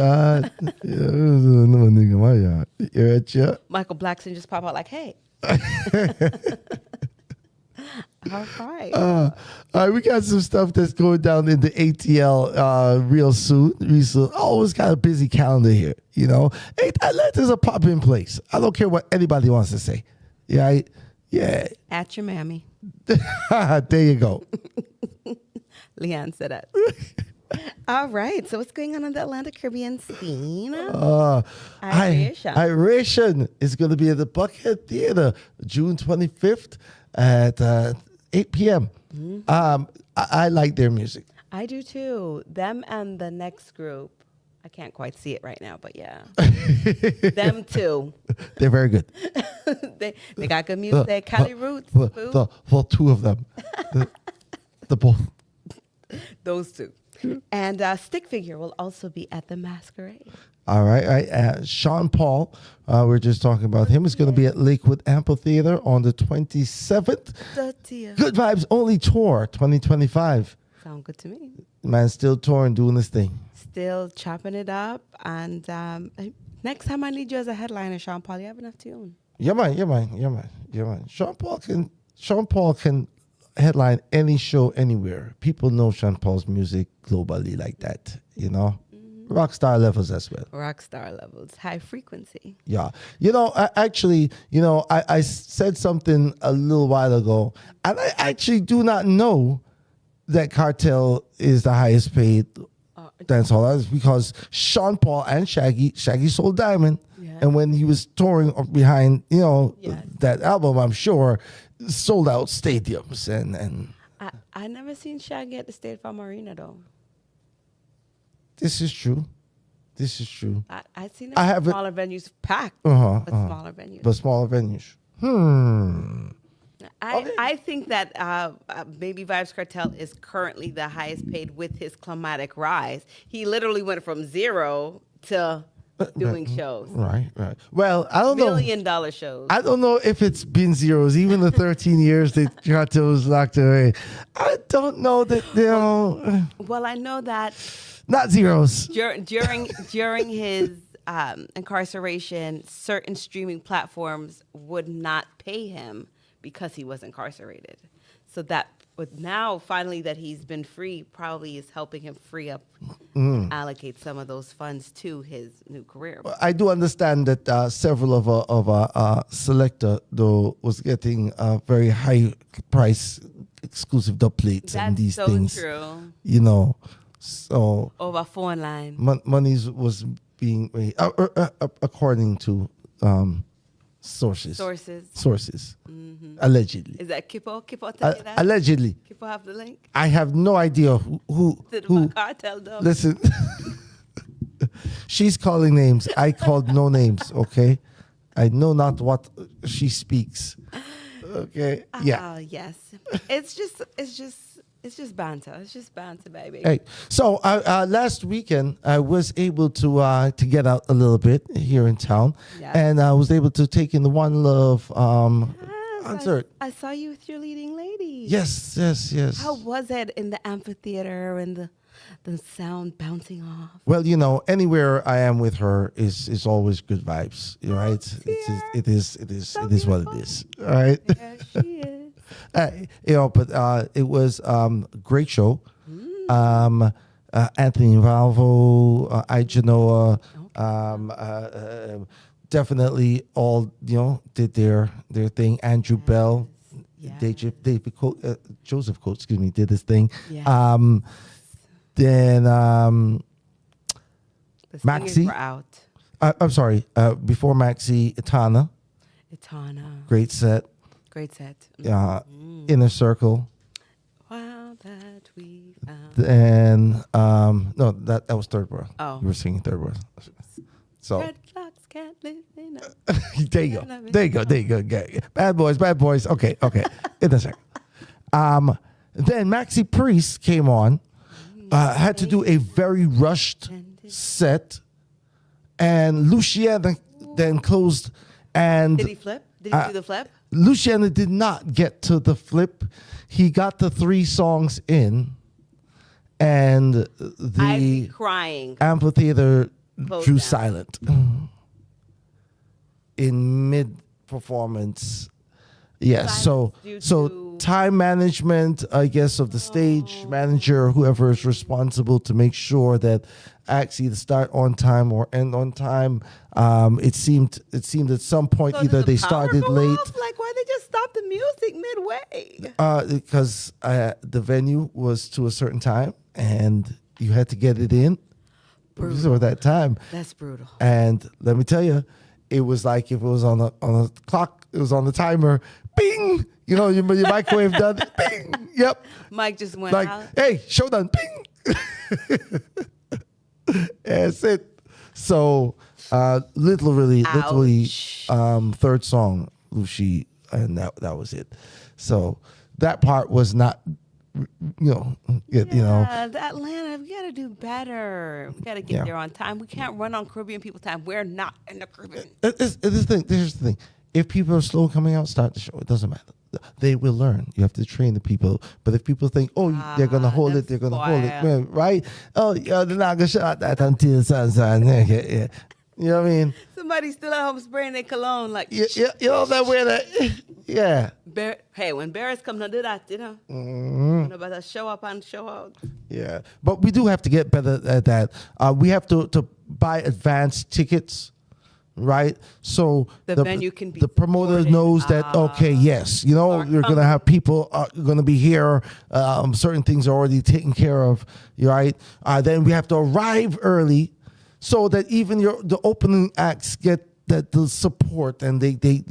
Michael Blackson just pop out like, hey. All right. All right, we got some stuff that's going down in the ATL real soon. Always got a busy calendar here, Atlanta's a pop-in place. I don't care what anybody wants to say. Yeah. At your mammy. There you go. Leanne said that. All right. So what's going on the Atlanta Caribbean scene? Iration is going to be at the Buckhead Theater June 25th at 8 p.m. I like their music. I do too. Them and the next group. I can't quite see it right now, but yeah. Them too. They're very good. they got good music. Cali Roots. The two of them. The both. Those two. And Stick Figure will also be at the Masquerade. All right. Sean Paul, we're just talking about him, is going to be at Lakewood Amphitheater on the 27th. Good Vibes Only Tour 2025. Sound good to me. Man, still touring, doing this thing. Still chopping it up. And next time I need you as a headliner, Sean Paul, you have enough tune. Yeah, man. Sean Paul can headline any show anywhere. People know Sean Paul's music globally like that, you know? Rock star levels as well. Rock star levels, high frequency. Yeah. I said something a little while ago, and I actually do not know that Cartel is the highest paid dancehall artist because Sean Paul and Shaggy sold Diamond. Yeah. And when he was touring behind, that album, I'm sure, sold out stadiums. And I never seen Shaggy at the State Farm Arena, though. This is true. I seen it at smaller venues packed, but smaller venues. But smaller venues. I think that Baby Vibes Cartel is currently the highest paid with his climatic rise. He literally went from zero to doing shows. Right. Well, I don't know. $1 million shows. I don't know if it's been zeros. Even the 13 years that Cartel was locked away. I don't know that, Well, I know that. Not zeros. During his incarceration, certain streaming platforms would not pay him because he was incarcerated. So that with now finally that he's been free, probably is helping him free up, allocate some of those funds to his new career. I do understand that several of our selector though was getting very high price exclusive dub plates and these things. That's so true. So over phone line, monies was being according to sources. Mm-hmm. Allegedly. Is that Kippo? Kippo tell you that? Allegedly. Kippo have the link? I have no idea who. Cartel though. Listen, she's calling names. I called no names. Okay, I know not what she speaks. Okay. Yeah. Yes. It's just banter. It's just banter, baby. Hey, so last weekend I was able to get out a little bit here in town, and I was able to take in the One Love concert. I saw you with your leading lady. Yes. How was it in the amphitheater and the sound bouncing off? Well, anywhere I am with her is always good vibes, right? It is what it is. All right. There she is. But it was a great show. Anthony Valvo, Genoa, definitely all did their thing. Andrew Bell, Joseph Coates, did his thing. Yeah. Then the Maxi were out. I'm sorry. Before Maxi, Itana. Great set. Inner Circle. Wow, that we found. And no, that was Third World. Oh, you were singing Third World. So dreadlocks can't live in there you go. Bad boys. Okay. Inner Circle. Then Maxi Priest came on. Had to do a very rushed set, and Luciana then closed. And did he flip? Did he do the flip? Luciana did not get to the flip. He got the 3 songs in, and the crying amphitheater drew down. Silent in mid performance. Yes, so time management, I guess, of the stage manager, whoever is responsible to make sure that acts either start on time or end on time. It seemed at some point either they started late. Like, why they just stop the music midway? Because the venue was to a certain time and you had to get it in before that time. That's brutal. And let me tell you, it was like if it was on a clock, it was on the timer. Bing! You know, your microwave done. Bing. Yep. Mike just went Like, out. hey, show done. Bing. That's it. So, literally, third song, Lucy, and that was it. So that part was not, The Atlanta, we gotta do better. We gotta get there on time. We can't run on Caribbean people time. We're not in the Caribbean. Here's the thing. If people are slow coming out, start the show. It doesn't matter. They will learn. You have to train the people. But if people think, they're going to hold it, they're going to hold it, right? Oh, they're not going to shut that until sunshine. Yeah. You know what I mean? Somebody's still at home spraying their cologne like. You know that way that, yeah. Hey, when bears come to do that, Mm-hmm. about to show up and show out. Yeah, but we do have to get better at that. We have to buy advanced tickets, right? So the venue can be the promoter supported. knows that yes, you're gonna have people gonna be here. Certain things are already taken care of, right? Then we have to arrive early, so that even the opening acts get the support, and they get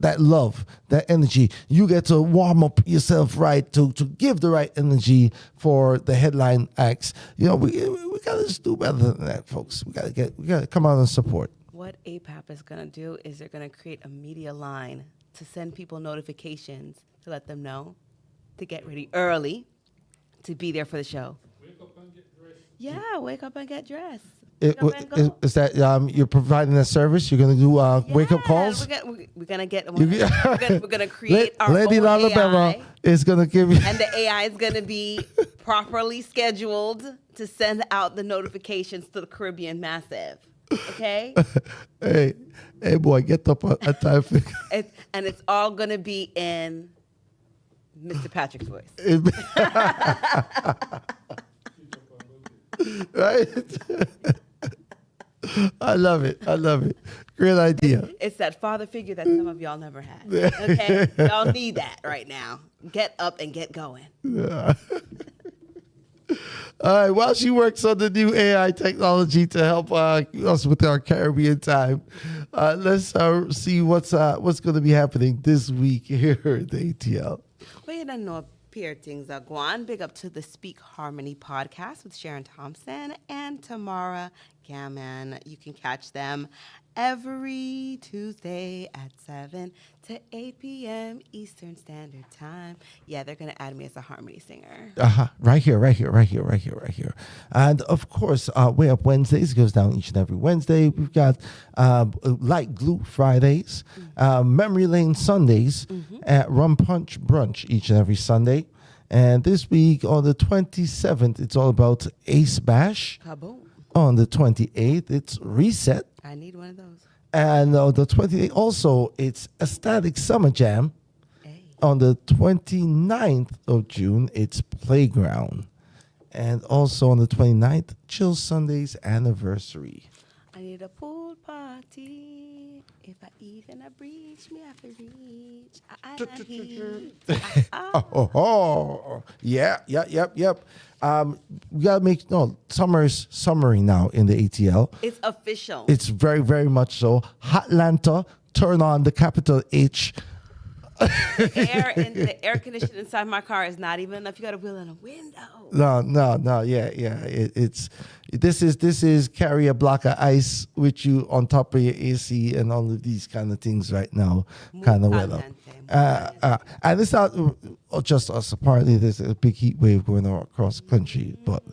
that love, that energy. You get to warm up yourself right to give the right energy for the headline acts. We gotta just do better than that, folks. We gotta come out and support. What APAP is gonna do is they're gonna create a media line to send people notifications to let them know to get ready early to be there for the show. Wake up and get dressed. Yeah, wake up and get dressed. Is that you're providing that service? You're going to do wake up calls? We're gonna get. We're gonna create our Lady own Lalabella AI, is going to give you, and the AI is gonna be properly scheduled to send out the notifications to the Caribbean Massive. Okay. hey, boy, get up on time. And it's all gonna be in Mr. Patrick's voice. Right? I love it. Great idea. It's that father figure that some of y'all never had. Okay? Y'all need that right now. Get up and get going. Yeah. All right. While she works on the new AI technology to help us with our Caribbean time, let's see what's going to be happening this week here at the ATL. Well, you don't know Pierre things are going. Big up to the Speak Harmony podcast with Sharon Thompson and Tamara Gammon. You can catch them every Tuesday at 7 to 8 p.m. Eastern Standard Time. Yeah, they're going to add me as a harmony singer. Right here. And of course, Way Up Wednesdays goes down each and every Wednesday. We've got Light Glue Fridays, Memory Lane Sundays, at Rum Punch Brunch each and every Sunday. And this week on the 27th, it's all about Ace Bash. Kaboom. On the 28th, it's Reset. I need one of those. And on the 28th, also, it's Ecstatic Summer Jam. Hey. On the 29th of June, it's Playground. And also on the 29th, Chill Sunday's anniversary. I need a pool party. If I even a breach, me have to reach. Yep. We gotta make summer's summery now in the ATL. It's official. It's very, very much so. Hotlanta, turn on the capital H. The air conditioning inside my car is not even enough. You got to wheel in a window. No. Yeah. This is carry a block of ice with you on top of your AC and all of these kind of things right now. Kind of weather. And it's not just us. Apparently, there's a big heat wave going on across the country. But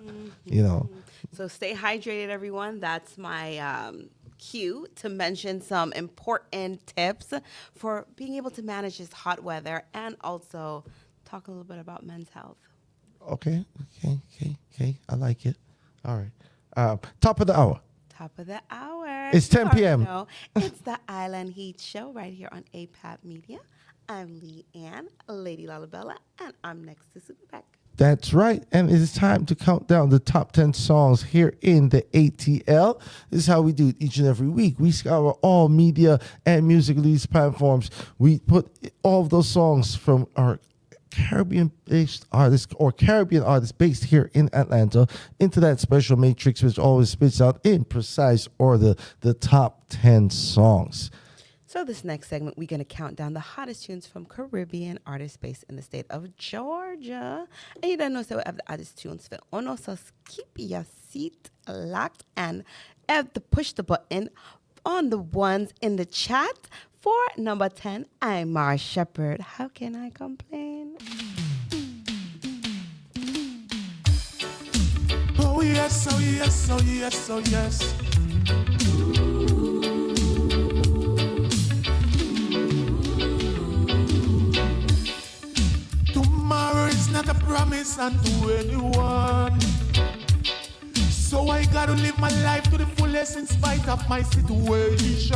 So stay hydrated, everyone. That's my cue to mention some important tips for being able to manage this hot weather and also talk a little bit about men's health. Okay. I like it. All right. Top of the hour. Top of the hour. It's 10 p.m. It's the Island Heat Show right here on APAP Media. I'm Lee Ann, Lady Lalabella, and I'm next to Superpack. That's right. And it is time to count down the top 10 songs here in the ATL. This is how we do it each and every week. We scour all media and music release platforms. We put all of those songs from our Caribbean-based artists or Caribbean artists based here in Atlanta into that special matrix, which always spits out in precise order the top 10 songs. So this next segment, we're going to count down the hottest tunes from Caribbean artists based in the state of Georgia. And you don't know, so we have the hottest tunes for Ono, so keep your seat locked and have to push the button on the ones in the chat. For number 10, I'm Mara Shepherd. How can I complain? Oh yes, oh yes, oh yes, oh yes. Tomorrow is not a promise unto anyone. So I gotta live my life to the fullest in spite of my situation.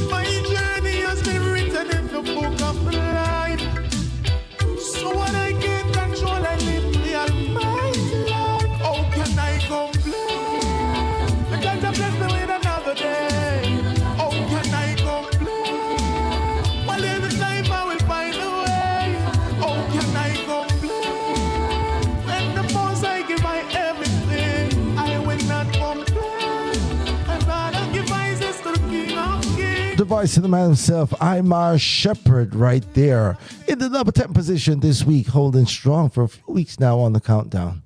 My journey has been written in the book of life. So when I get control, I live the almighty life. How can I complain? Because I bless me with another day. How can I complain? Well, every time I will find a way. How can I complain? When the most I give my everything, I will not complain. I'd rather give praises to the King of Kings. The voice of the man himself, Imar Shepherd, right there in the number 10 position this week, holding strong for a few weeks now on the countdown.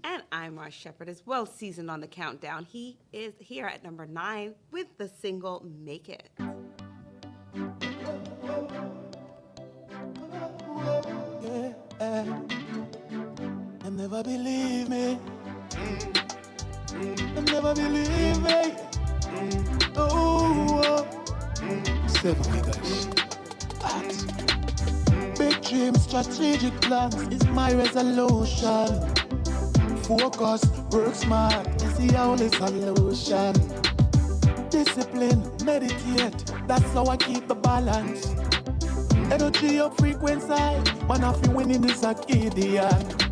And Imar Shepherd is well seasoned on the countdown. He is here at number 9 with the single Make It. Yeah. You never believe me. You never believe me. Oh. 7 figures. Big dreams, strategic plans is my resolution. Focus, work smart is the only solution. Discipline, meditate, that's how I keep the balance. Energy up frequency, man I feel winning this a idiot.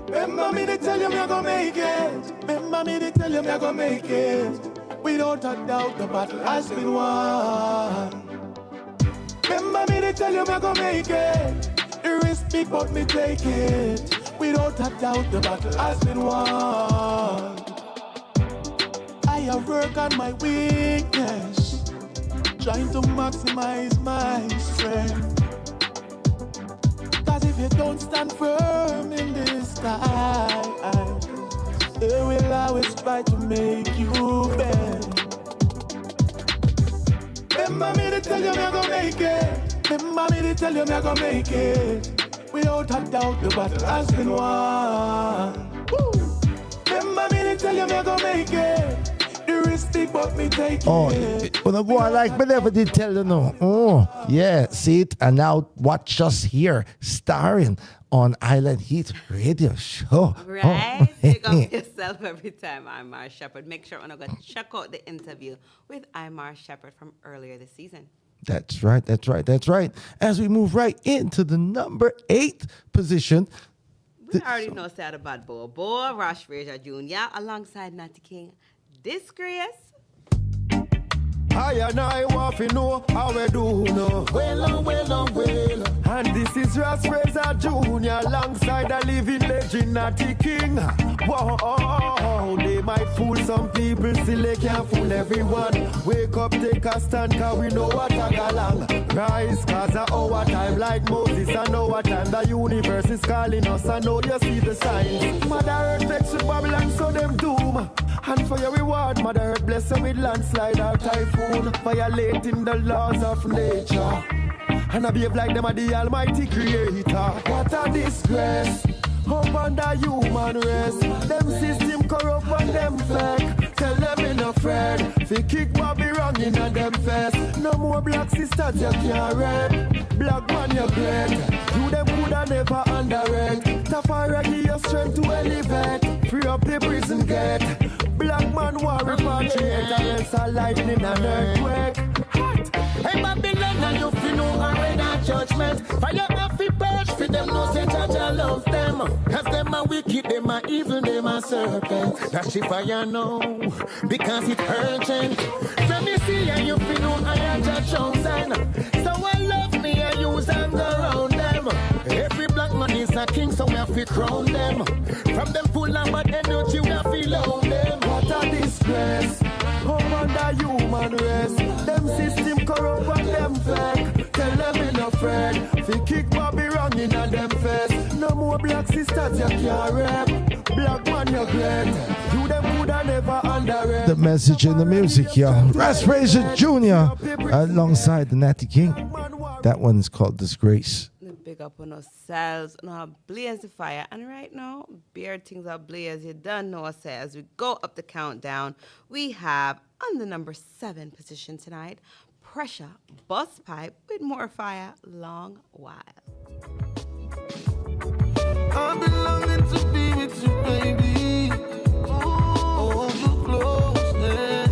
Remember me to tell you me I gonna make it. Remember me to tell you me I gonna make it. Without a doubt the battle has been won. Remember me to tell you me I gonna make it. The risk big but me take it. Without a doubt the battle has been won. I have worked on my weakness, trying to maximize my strength. Cause if you don't stand firm in this time, they will always try to make you bend. Remember me to tell you me I gonna make it. Remember me to tell you me I gonna make it. Without a doubt the battle has been won. Woo. Remember me to tell you me I gonna make it. The risk big but me take it. Oh, well, the boy like me never did tell you no. Oh, yeah, see it and now watch us here, starring on Island Heat Radio Show. Right? Oh. Pick up yourself every time, Imar Shepherd. Make sure to go check out the interview with Imar Shepherd from earlier this season. That's right, that's right, that's right. As we move right into the number 8 position. We already know sad about Bobo, Rosh Frazier Jr., alongside Natty King. Disgrace. I and I want to know how we do now. Well. And this is Ross Fraser Jr. alongside a living legend, Natty King. Whoa, they might fool some people, still they can't fool everyone. Wake up, take a stand, cause we know what I got along. Rise, cause of our time, like Moses, I know what time the universe is calling us. I know you see the signs. Mother Earth vex with Babylon, so them doom. And for your reward, Mother Earth bless them with landslide or typhoon, violating the laws of nature. And I behave like them are the almighty creator. What a disgrace upon the human race. Them system corrupt and them fake. Tell them in a friend, fi kick Bobby wrong in a them face. No more black sisters you can't rape. Black man you great. You them coulda never underrate. Tafari give your strength to elevate. Free up the prison gate. Black man war repatriate. Against a lightning and earthquake. Hot. Hey Babylon and you fi know I that judgment. Fire up fi purge fi them no say judge I love them. Cause them are wicked, them are evil, them are serpent. That she fire now, because it's urgent. From me see and you fi know I am just chosen. So I love me and use and go around them. Every black man is a king, so we have to crown them. From them full of bad energy, we have to load them. What a disgrace, upon the human race. Them system fake. Tell them in a friend. Fi kick Bobby wrong in a them face. No more black sisters you can't rap. Black man you great. You them coulda never underrate. The message in the music, y'all. Ras Fraser Jr. alongside the Natty King. That one's called Disgrace. Big up on ourselves, on our blaze the fire. And right now, beer things are blaze. You done know us as we go up the countdown. We have on the number 7 position tonight, Pressure Bust Pipe with More Fire, Long While. I've been longing to be with you, baby. Oh, you close, yeah.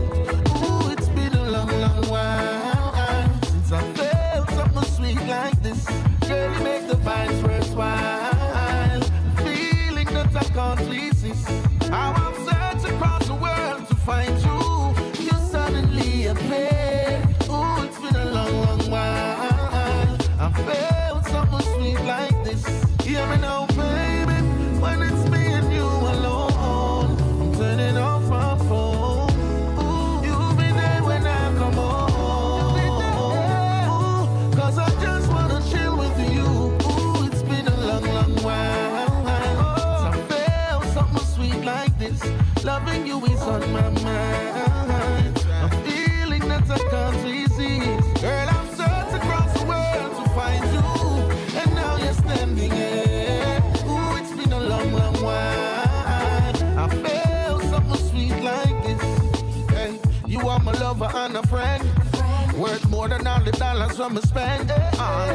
Ooh, it's been a long, long while since I felt something sweet like this. Girl, you make the vibes worthwhile. Feeling that I can't resist. How I've searched across the world to find you. You suddenly appear. Ooh, it's been a long, long while. I felt something sweet like this. Hear me now, baby. When it's me and you alone, I'm turning off my phone. Ooh, you'll be there when I come home. Ooh, 'cause I just wanna chill with you. Ooh, it's been a long, long while. I felt something sweet like this. Loving you is on my mind. A feeling that I can't resist. Girl, I've searched across the world to find you, and now you're standing here. Ooh, it's been a long, long while. I felt something sweet like this. Hey, you are my lover and a friend. Worth more than all the dollars from me spend.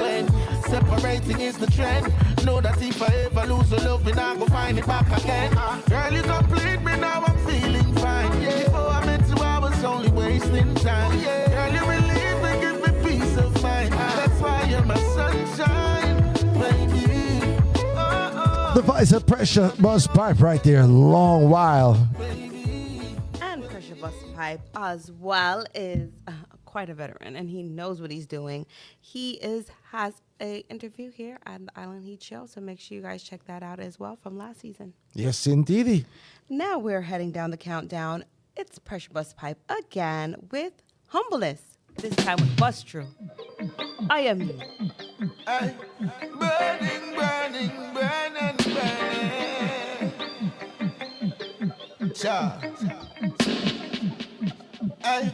When separating is the trend. Know that if I ever lose the love, then I go find it back again. Girl, you complete me, now I'm feeling fine. Before I met you, I was only wasting time. Girl, you relieve me, give me peace of mind. That's why you're my sunshine, baby. The Vice of Pressure Bust Pipe right there. Long while. And Pressure Bust Pipe as well is quite a veteran, and he knows what he's doing. He has a interview here at the Island Heat Show, so make sure you guys check that out as well from last season. Yes, indeedy. Now we're heading down the countdown. It's Pressure Bust Pipe again with Humbleness. This time with Bust True. I am you. Ay, burning, burning, burning, burning. Cha. Ay,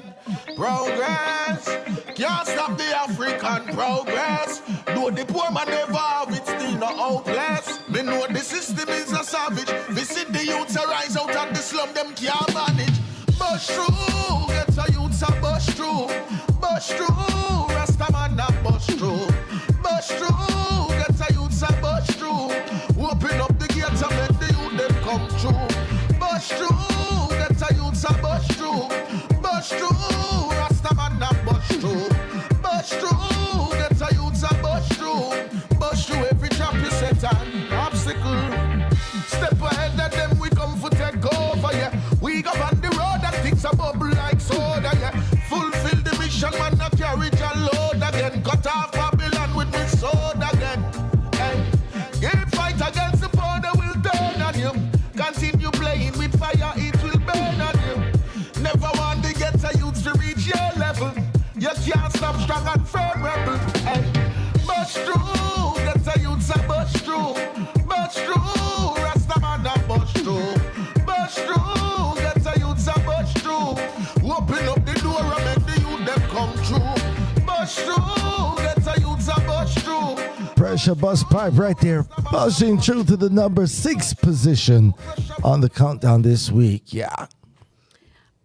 progress can't stop the African progress. No, the poor man never have it, still not hopeless. Me know the system is a savage. Visit the youths a rise out of the slum, them can't manage. Bust through, get a youths a bust through. Bust through, Rasta man a bust through. Bust through, get a youths a bust through. Open up the gates and let the youth them come through. Bust through, get a youths a bust through. Bust through, Rasta man a bust through. Bust through, get a youths a bust through. Bust through every trap you set an obstacle. Step ahead of them, we come for take over, yeah. We go on the road that things a bubble like soda, yeah. Fulfill the mission, man, a carriage and load again. Cut off Babylon with me sword again. Hey, if fight against the border, will turn on you. Continue playing with fire, it will burn on you. Never want to get a youth to reach your level. You can't stop strong and firm rebel. Hey, bust through, get a youth a bust through. Bust through, Rasta man a bust through. Bust through, get a youth a bust through. Open up the door and make the youth them come through. Bust through, get a youth a bust through. Pressure Bust Pipe right there. Buzzing through to the number 6 position on the countdown this week. Yeah.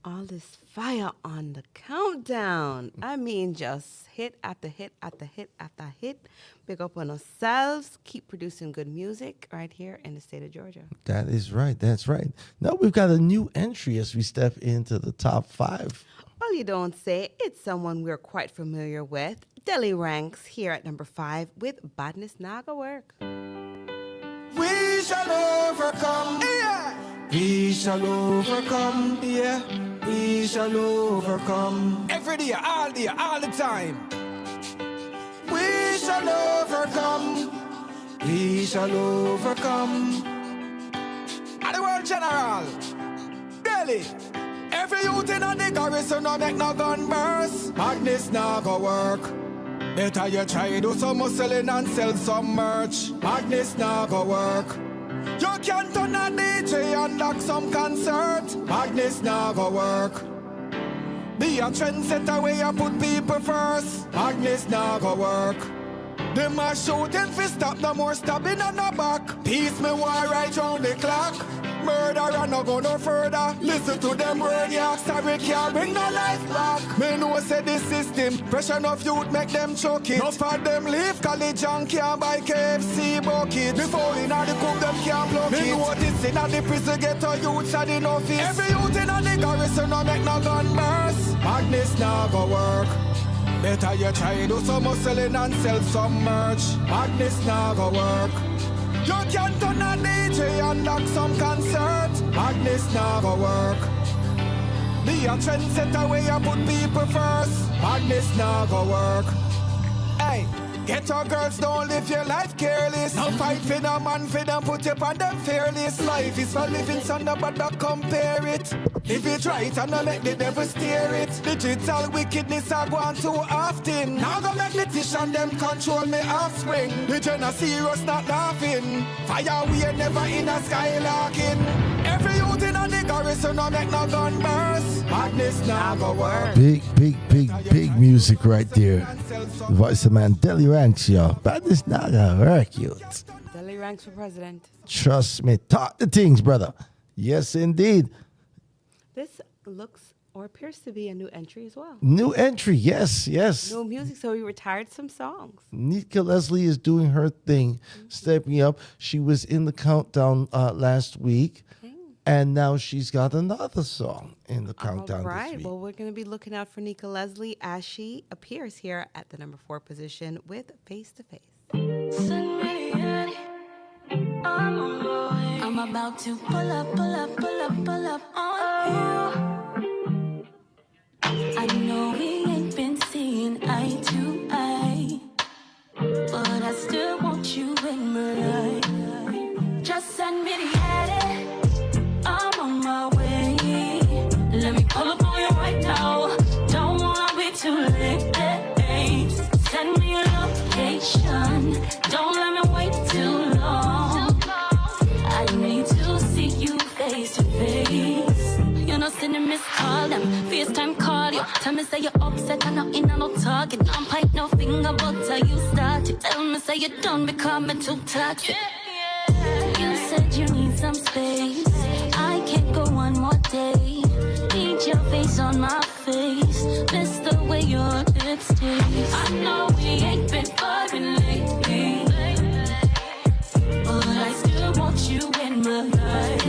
All this fire on the countdown. I mean, just hit after hit after hit after hit. Big up on ourselves. Keep producing good music right here in the state of Georgia. That is right. That's right. Now we've got a new entry as we step into the top 5. Well, you don't say. It's someone we're quite familiar with. Delhi ranks here at number 5 with Badness Naga Work. We shall overcome. Yeah. We shall overcome. Yeah. We shall overcome. Every day, all the time. We shall overcome. We shall overcome. And the world general, Delhi. Every youth in the garrison no make no gun burst. Madness now go work. Better you try do some hustling and sell some merch. Madness now go work. You can turn a DJ and lock some concert. Madness now go work. Be a trendsetter where you put people first. Madness now go work. Them a shooting fi stop, no more stabbing on the back. Peace me war right round the clock. Murderer no go no further. Listen to them word, yeah. Sorry can't bring no life back. Me know say the system pressure enough youth make them choke it. No for them leave college and can't buy KFC bucket. Before in the coop them can't block it. Me know this in the prison ghetto youths are in office. Every youth in the garrison no make no gun burst. Madness now go work. Better you try do some hustling and sell some merch. Madness now go work. You can turn a DJ and lock some concert. Madness now go work. Be a trendsetter where you put people first. Madness now go work. Hey, get your girls, don't live your life careless. No fight for no man, for them put you on them fearless. Life is for living, so nobody compare it. If you try it and not let the devil steer it. Digital wickedness I go on too often. Now go make politician them control me offspring. The general serious not laughing. Fire we are never in a skylarking. Every youth in a garrison no make no gun burst. Madness now go work. Big music right there. Voice of man, Deli Ranks, y'all. Madness now go work, youth. Deli Ranks for president. Trust me, talk the things, brother. Yes, indeed. This looks or appears to be a new entry as well. New entry, yes. New music, so we retired some songs. Nika Leslie is doing her thing, stepping up. She was in the countdown last week, and now she's got another song in the countdown Right. this week. Well, we're going to be looking out for Nika Leslie as she appears here at the number 4 position with Face to Face. I'm about to pull up on you. I know we ain't been seeing eye to eye, but I still want you in my life. Just send me the edit. I'm on my way. Let me pull up on you right now. Don't wanna be too late. Send me your location. Don't let me wait too long. I need to see you face to face. You know, send a missed call them, FaceTime call you. Tell me say you're upset and I'm in and no talking. I'm point no finger, but tell you started. Tell me say you done becoming too toxic. You said you need some space. I can't go one more day. Need your face on my face. Miss the way your lips taste. I know we ain't been fucking lately, but I still want you in my life.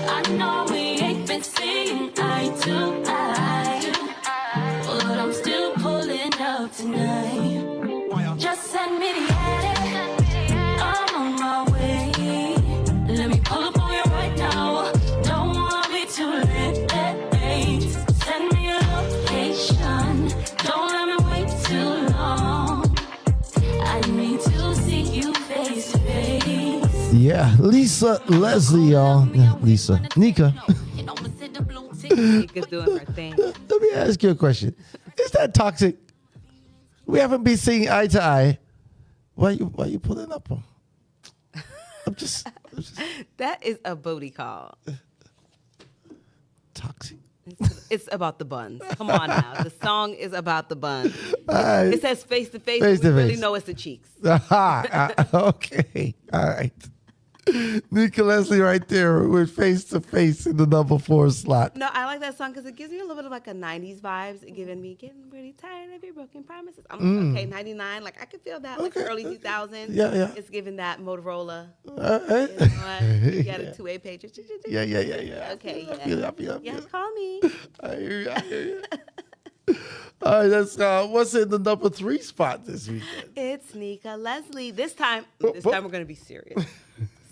I know we ain't been seeing eye to eye, but I'm still pulling up tonight. Just send me the edit. I'm on my way. Let me pull up on you right now. Don't wanna be too late. Send me your location. Don't let me wait too long. I need to see you face to face. Yeah, Lisa Leslie, y'all. Nika. Nika's doing her thing. Let me ask you a question. Is that toxic? We haven't been seeing eye to eye. Why you pulling up on? I'm just That is a booty call. toxic. It's about the buns. Come on now. The song is about the buns. right. It says face to face. Face We to really face. know it's the cheeks. Okay. All right. Nika Leslie right there with Face to Face in the number 4 slot. No, I like that song because it gives me a little bit of like a 90s vibes. It giving me getting pretty tired of your broken promises. I'm like, okay, 99. Like I could feel that. Like early 2000s. Yeah. It's giving that Motorola. All You know right. what? You got a 2-way page. Yeah. Okay, I feel it. yeah, call me. I hear you. All right, that's what's in the number 3 spot this weekend? It's Nika Leslie. This time we're going to be serious.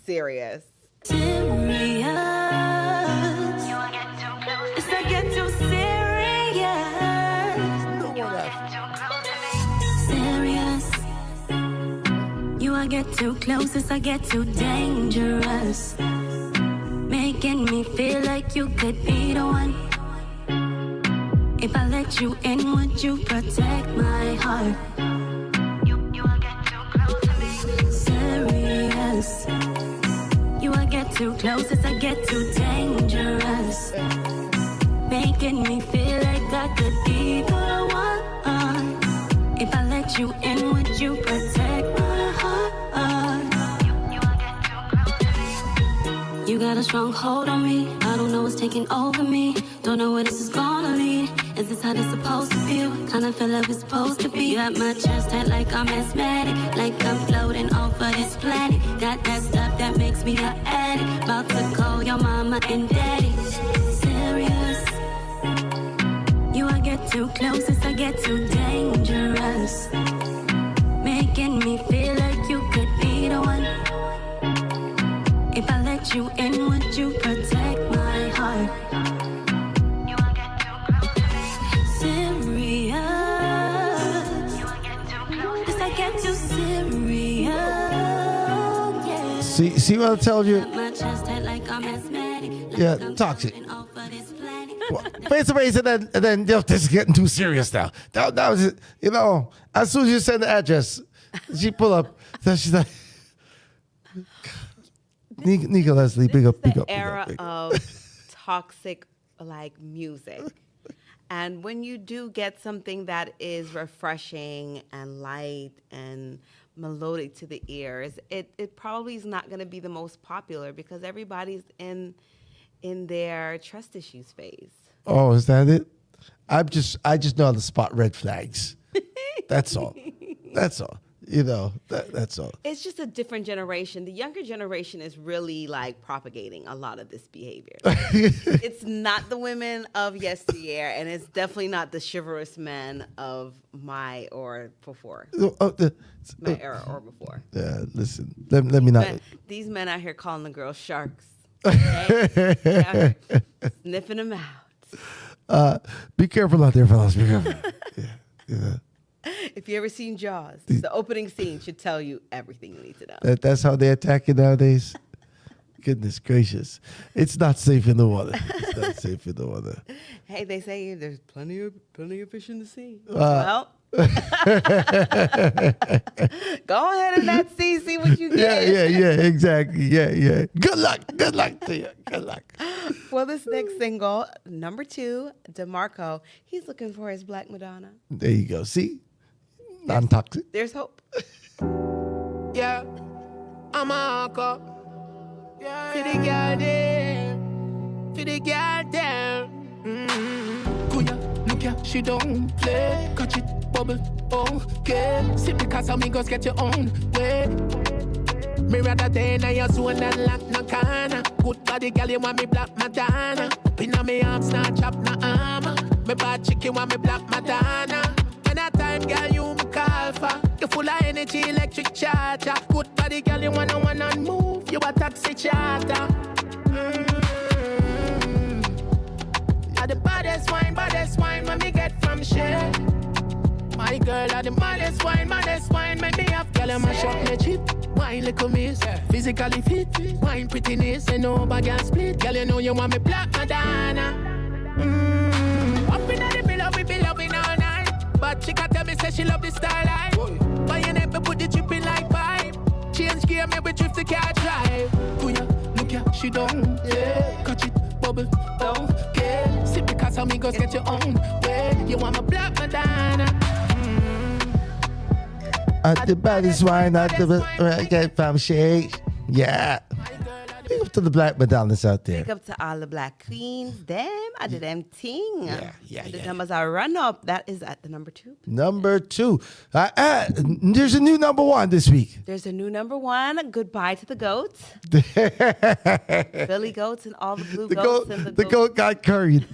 Serious. Serious. It's not get too serious. Serious. You I get too close, as I get too dangerous. Making me feel like you could be the one. If I let you in, would you protect my heart? You will get too close to me. Serious. You will get too close as I get too dangerous. Making me feel like I could be the one. If I let you in, would you protect my heart? You got a strong hold on me. I don't know what's taking over me. Don't know where this is gonna lead. Is this how this supposed to feel? Kinda feel like it's supposed to be. Got my chest tight like I'm asthmatic, like I'm floating off of this planet. Got that stuff that makes me an addict. About to call your mama and daddy. Serious. You I get too close as I get too dangerous. Making me feel like you could be the one. If I let you in, would you protect my heart? You will get too close to me. Serious. You will get too close. Cause I get too serious. Yeah. See what I told you? My chest tight like I'm asthmatic. Yeah, toxic. Face to face, and then this is getting too serious now. That was it. You know, as soon as you send the address, she pull up. So she's like, Nika Leslie, big up. Era of toxic like music. And when you do get something that is refreshing and light and melodic to the ears, it probably is not going to be the most popular because everybody's in their trust issues phase. Oh, is that it? I just know how to spot red flags. That's all. That's all. You know, that's all. It's just a different generation. The younger generation is really like propagating a lot of this behavior. It's not the women of yesteryear, and it's definitely not the chivalrous men of my or before. My era or before. Yeah, listen, let me not. These men out here calling the girls sharks. Okay? Sniffing them out. Be careful out there, fellas. Be careful. Yeah. If you ever seen Jaws, the opening scene should tell you everything you need to know. That's how they attack it nowadays. Goodness gracious. It's not safe in the water. It's not safe in the water. Hey, they say there's plenty of fish in the sea. Well. Go ahead and that sea, see what you get. Yeah, exactly. Yeah. Good luck to you. Good luck. Well, this next single, number 2, DeMarco, he's looking for his Black Madonna. There you go. See? Non-toxic. There's hope. Yeah, I'm a hawker. Yeah, for the girl there, for the girl there. Kuya, look ya, she don't play. Catch it, bubble, okay. Simply cause amigos get your own way. Me rather than your zone and lock no corner. Good body girl, you want me Black Madonna. Up inna me arms, not chop no armor. Me bad chicken want me Black Madonna. When that time, girl, you me call for. You full of energy, electric charger. Good body girl, you wanna one and move. You a taxi charter. Are the baddest wine when me get from share. My girl are the maddest wine, make me have girl, I'm a shop me cheap. Wine little miss, physically fit. Wine prettiness, and no bag and split. Girl, you know you want me Black Madonna. Up in the middle, we be loving all night. But she can tell me, say she love the starlight. But you never put the dripping like pipe. Change gear, me we drift the car drive. Kuya, look ya, she don't, catch it, bubble, okay. Sit because amigos get your own way. You want my Black Madonna. At the baddest wine, at the get from shade. Yeah. Big up to the Black Madonnas out there. Big up to all the Black queens. Them, I did them ting. Yeah. The numbers are run up. That is at the number 2. Number 2. There's a new number 1 this week. There's a new number 1. Goodbye to the goats. Billy goats and all the blue goats. The goat got curried.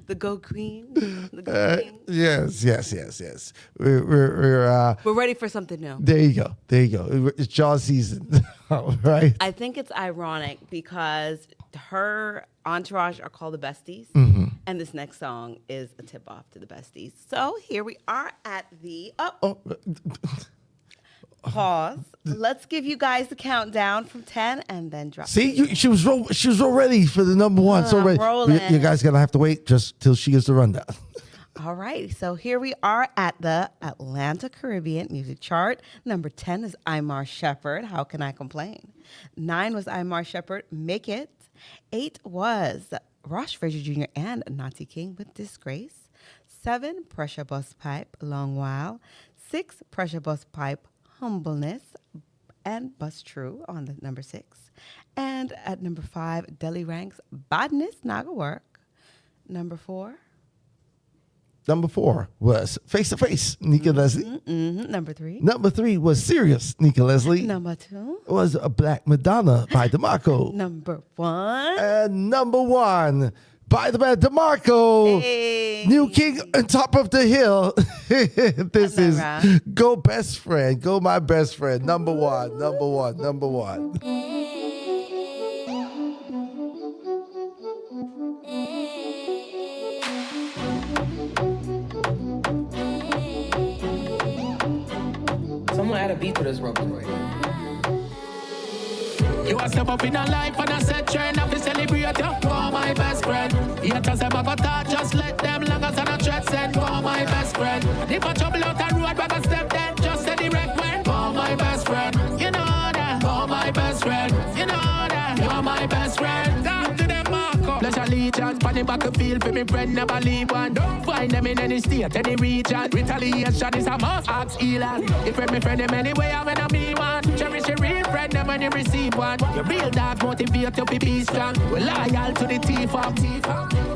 The goat queen. The goat queen. Yes. We're ready for something new. There you go. It's Jaws season, right? I think it's ironic because her entourage are called the Besties, and this next song is a tip off to the Besties. So here we are at the Pause. Let's give you guys the countdown from 10 and then drop. See, she was all ready for the number one. So I'm ready. rolling. You guys gonna have to wait just till she gets the rundown. All right, so here we are at the Atlanta Caribbean Music Chart. Number 10 is Imar Shepherd, How Can I Complain? 9 was Imar Shepherd, Make It. 8 was Rosh Frazier Jr. and Nati King with Disgrace. 7, Pressure Bus Pipe, Long While. 6, Pressure Bus Pipe, Humbleness, and Bust True on the number 6. And at number 5, Deli Ranks, Badness Naga Work. Number 4. Number 4 was Face to Face, Nika Leslie. Number 3. Number 3 was Serious, Nika Leslie. Number 2 was a Black Madonna by DeMarco. Number 1. And number 1 by the band DeMarco. Hey. New King on Top of the Hill. This is Go Best Friend. Go My Best Friend. Number 1. Number 1. Number 1. Someone add a beat to this real quick. You a step up in a life and I said train up to celebrate you. For my best friend. Haters them a go talk, just let them long as I not threat send. For my best friend. And if I trouble out the road, back a step then just say direct when. For my best friend. You know that. For my best friend. You know that. You're my best friend. Talk to them, Marco. Pledge allegiance, pan the battlefield for me friend, never leave one. Don't find them in any state, any region. Retaliation is a must. Ask Elon. If me friend them anyway, I'm gonna be one. Cherish your real friend them when you receive one. Your real dog motivate you to be strong. We're loyal to the thief.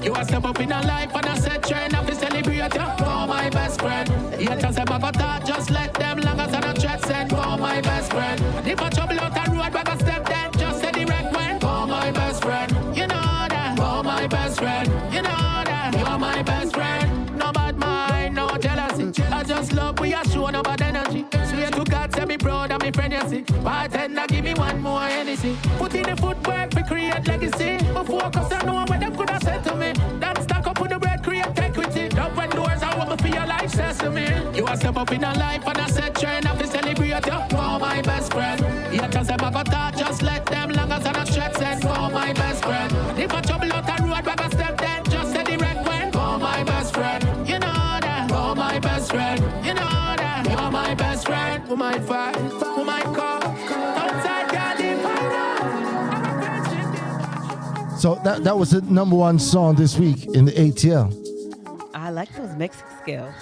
You a step up in a life and I said train up to celebrate you. For my best friend. Haters them a go talk, just let them long as I not threat send. For my best friend. And if I trouble out the road, back a step then just say direct when. For my best friend. You know that. For my best friend. You know that. You're my best friend. No bad mind, no jealousy. I just love we are showing no bad energy. Swear to God, say me proud of me friend, you see. Bartender, give me one more anything. Put in the footwork, we create legacy. But focus on know what them could have said to me. Them stack up with the bread, create equity. Open doors, I want to feel your life says to me. You a step up in a life and I said train up to celebrate you. For my best friend. Haters them a go talk, just let them long as I not stress send. For my best friend. And if I trouble out the road, back a step then just say direct when. For my best friend. You know that. For my best friend. You know that. You're my best friend. Who might fight, who might call. Outside God, if I So that was the number 1 song this week in the ATL. I like those mixing skills.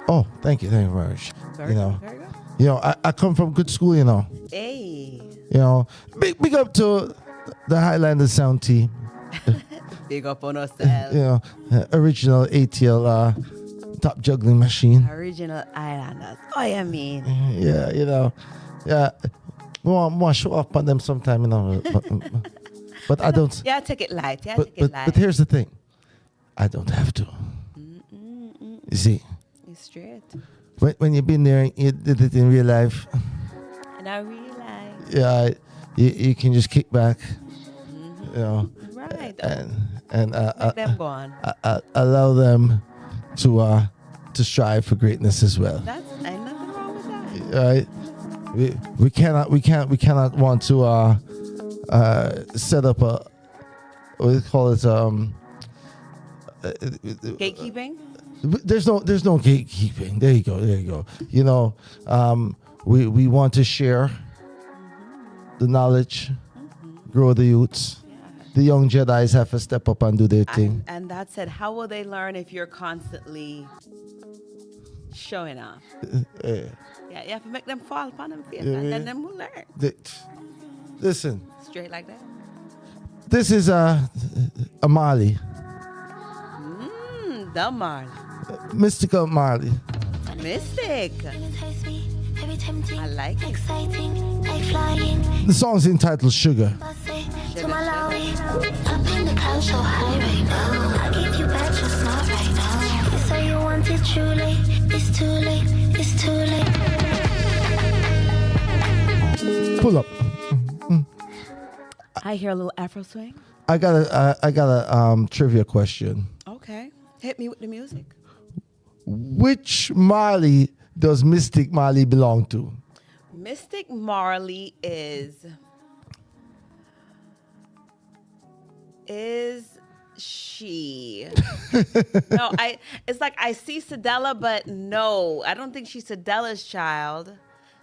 Oh, thank you very much. Very good, very good. You know, I come from good school, you know. Hey. You know, big up to the Highlander sound team. Big up on ourselves. You know, original ATL top juggling machine. Original Islanders. Oh, you mean? Yeah, you know, yeah. We want to show off on them sometime, you know. But I don't. Yeah, take it light. Yeah, But, take it light. but here's the thing. I don't have to. You see, It's straight. when you've been there, you did it in real life. And I realize. Yeah, you can just kick back, you know, Right. and Let them go on. allow them to strive for greatness as well. That's ain't nothing wrong with that. Right? We cannot want to set up a what do you call it Gatekeeping? There's no gatekeeping. There you go. You know, we want to share the knowledge, grow the youths. The young Jedis have to step up and do their thing. And that said, how will they learn if you're constantly showing off? Yeah, you have to make them fall upon them face, and then them will learn. Listen. Straight like that. This is Marley. The Marley. Mystical Marley. Mystic. I like it. Exciting, like flying. The song's entitled Sugar. To Malawi, up in the clouds so high right now. I give you back your smile right now. You say you want it truly. It's too late. It's too late. Pull up. I hear a little Afro swing. I got a trivia question. Okay, hit me with the music. Which Marley does Mystic Marley belong to? Mystic Marley is she? No, it's like I see Sedella, but no, I don't think she's Sedella's child.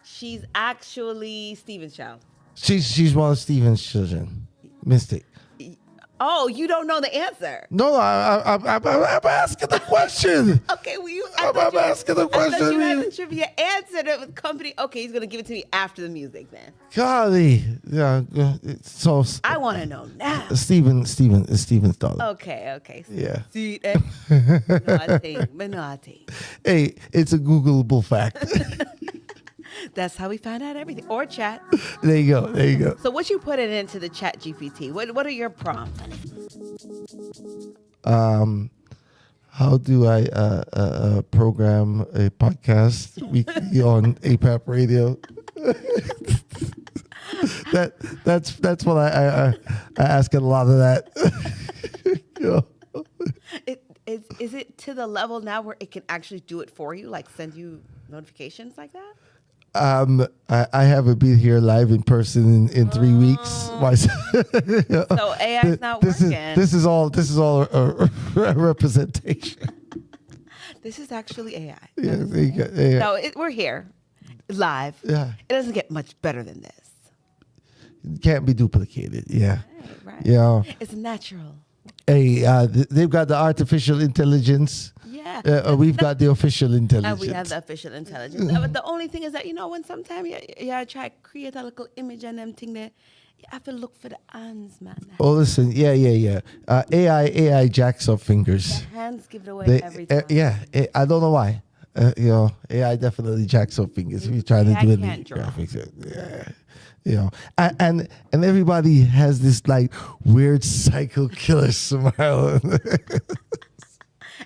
She's actually Steven's child. She's one of Steven's children. Mystic. Oh, you don't know the answer. No, I'm asking the question. Okay, well, I'm asking the question. I thought you had the trivia answered it with company. Okay, he's gonna give it to me after the music then. Golly, yeah. So I want to know now. Steven's daughter. Okay. Yeah. See, Menotti. Hey, it's a Googleable fact. That's how we find out everything. Or chat. There you go. So what you put it into the chat GPT? What are your prompts? How do I program a podcast weekly on APAP radio? That's what I ask a lot of that. Is it to the level now where it can actually do it for you, like send you notifications like that? I haven't been here live in person in 3 weeks. So AI's not working. This is all a representation. This is actually AI. Yeah, there you go. Yeah. No, we're here live. Yeah. It doesn't get much better than this. It can't be duplicated. Yeah. Right. Yeah. It's natural. Hey, they've got the artificial intelligence. Yeah. We've got the official intelligence. And we have the official intelligence. But the only thing is that, when sometimes you try to create a little image and them thing there, you have to look for the hands, man. Oh, listen. Yeah. AI jacks up fingers. The hands give it away every time. I don't know why. AI definitely jacks up fingers if you're trying to do any graphics. Yeah. And everybody has this like weird psycho killer smile.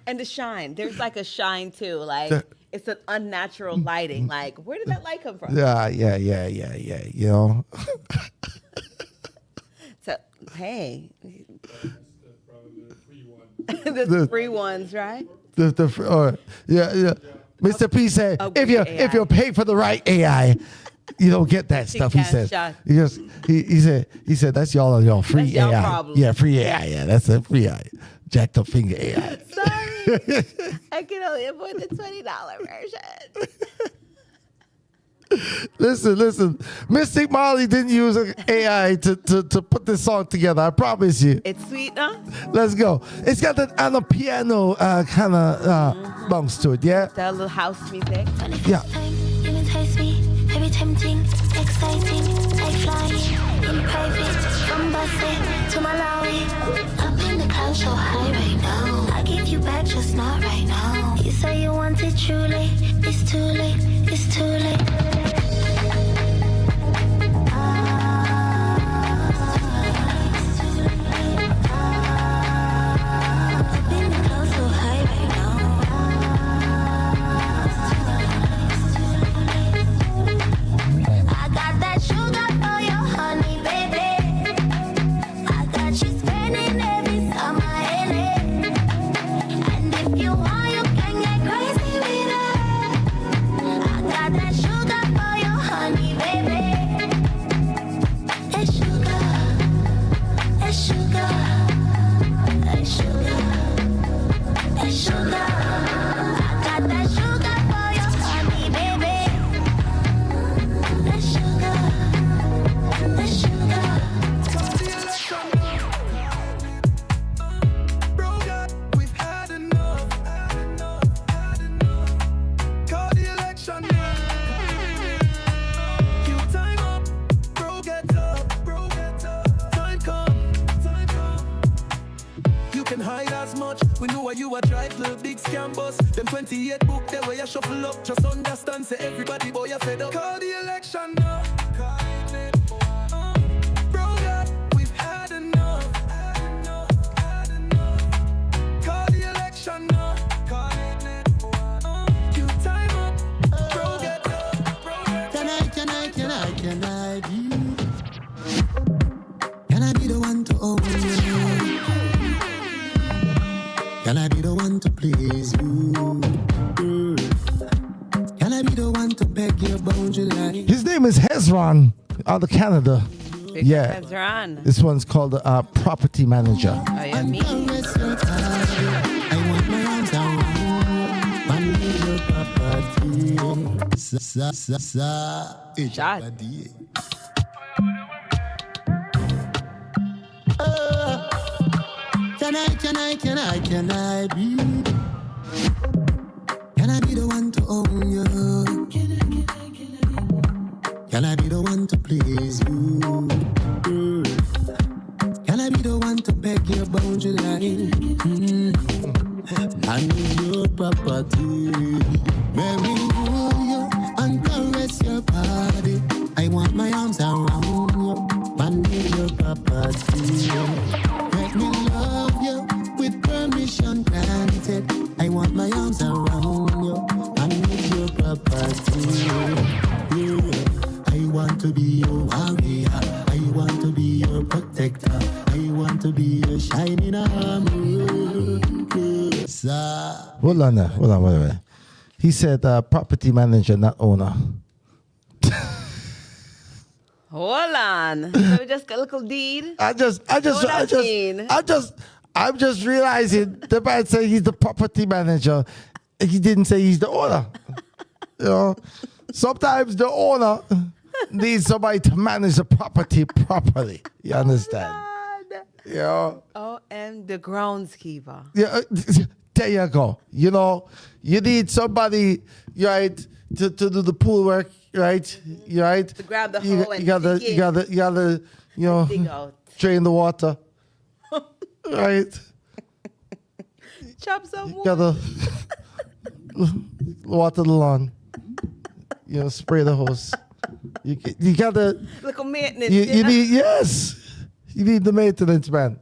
And the shine. There's like a shine too. Like it's an unnatural lighting. Like, where did that light come from? Yeah. So, hey. The free ones, right? Yeah. Mr. P said, if you pay for the right AI, you don't get that stuff. He said. He said that's y'all free that's AI. Problem. Yeah, free AI. Yeah, that's a free AI. Jacked up finger AI. Sorry, I can only afford the $20 version. Listen. Mystic Marley didn't use AI to put this song together. I promise you. It's sweet, huh? Let's go. It's got that on the piano kind of bounce to it. Yeah. That little house music. Yeah. You entice me, very tempting, exciting, like flying in private, from Bussy to Malawi. Up in the clouds so high right now. I give you back, just not right now. You say you want it truly, it's too late, it's too late. We know why you a drive little big scam bus. Them 28 book the way you shuffle up. Just understand, say everybody boy you fed up. Call the election now. Bro, God, we've had enough. Call the election now. You time up. Bro, get up. Can I be the one to open you? Can I be the one to please you? Can I be the one to beg your boundary line? His name name is Hezron out of Canada. Big Yeah. Hezron. This one's called Property Manager. Oh, yeah, me. Shot. Can I be the one to own you? Can I be the one to please you? Can I be the one to beg your boundary line? I need your property. Marry you and caress your body. I want my arms around you. I need your property. Let me love you with permission granted. I want my arms around you. I need your property. Yeah. I want to be your warrior. I want to be your protector. I want to be your shining armor. Hold on there. Wait. He said property manager, not owner. Hold on. So we just got a little deed. I'm just realizing the man said he's the property manager. He didn't say he's the owner. You know, sometimes the owner needs somebody to manage the property properly. You understand? You know? The groundskeeper. Yeah, there you go. You know, you need somebody, right, to do the pool work, right? You right? To grab the hoe and you gotta, you know, dig out. drain the water, right? Chop some wood. You gotta water the lawn. You know, spray the hose. You gotta. Little maintenance. You need You need the maintenance man,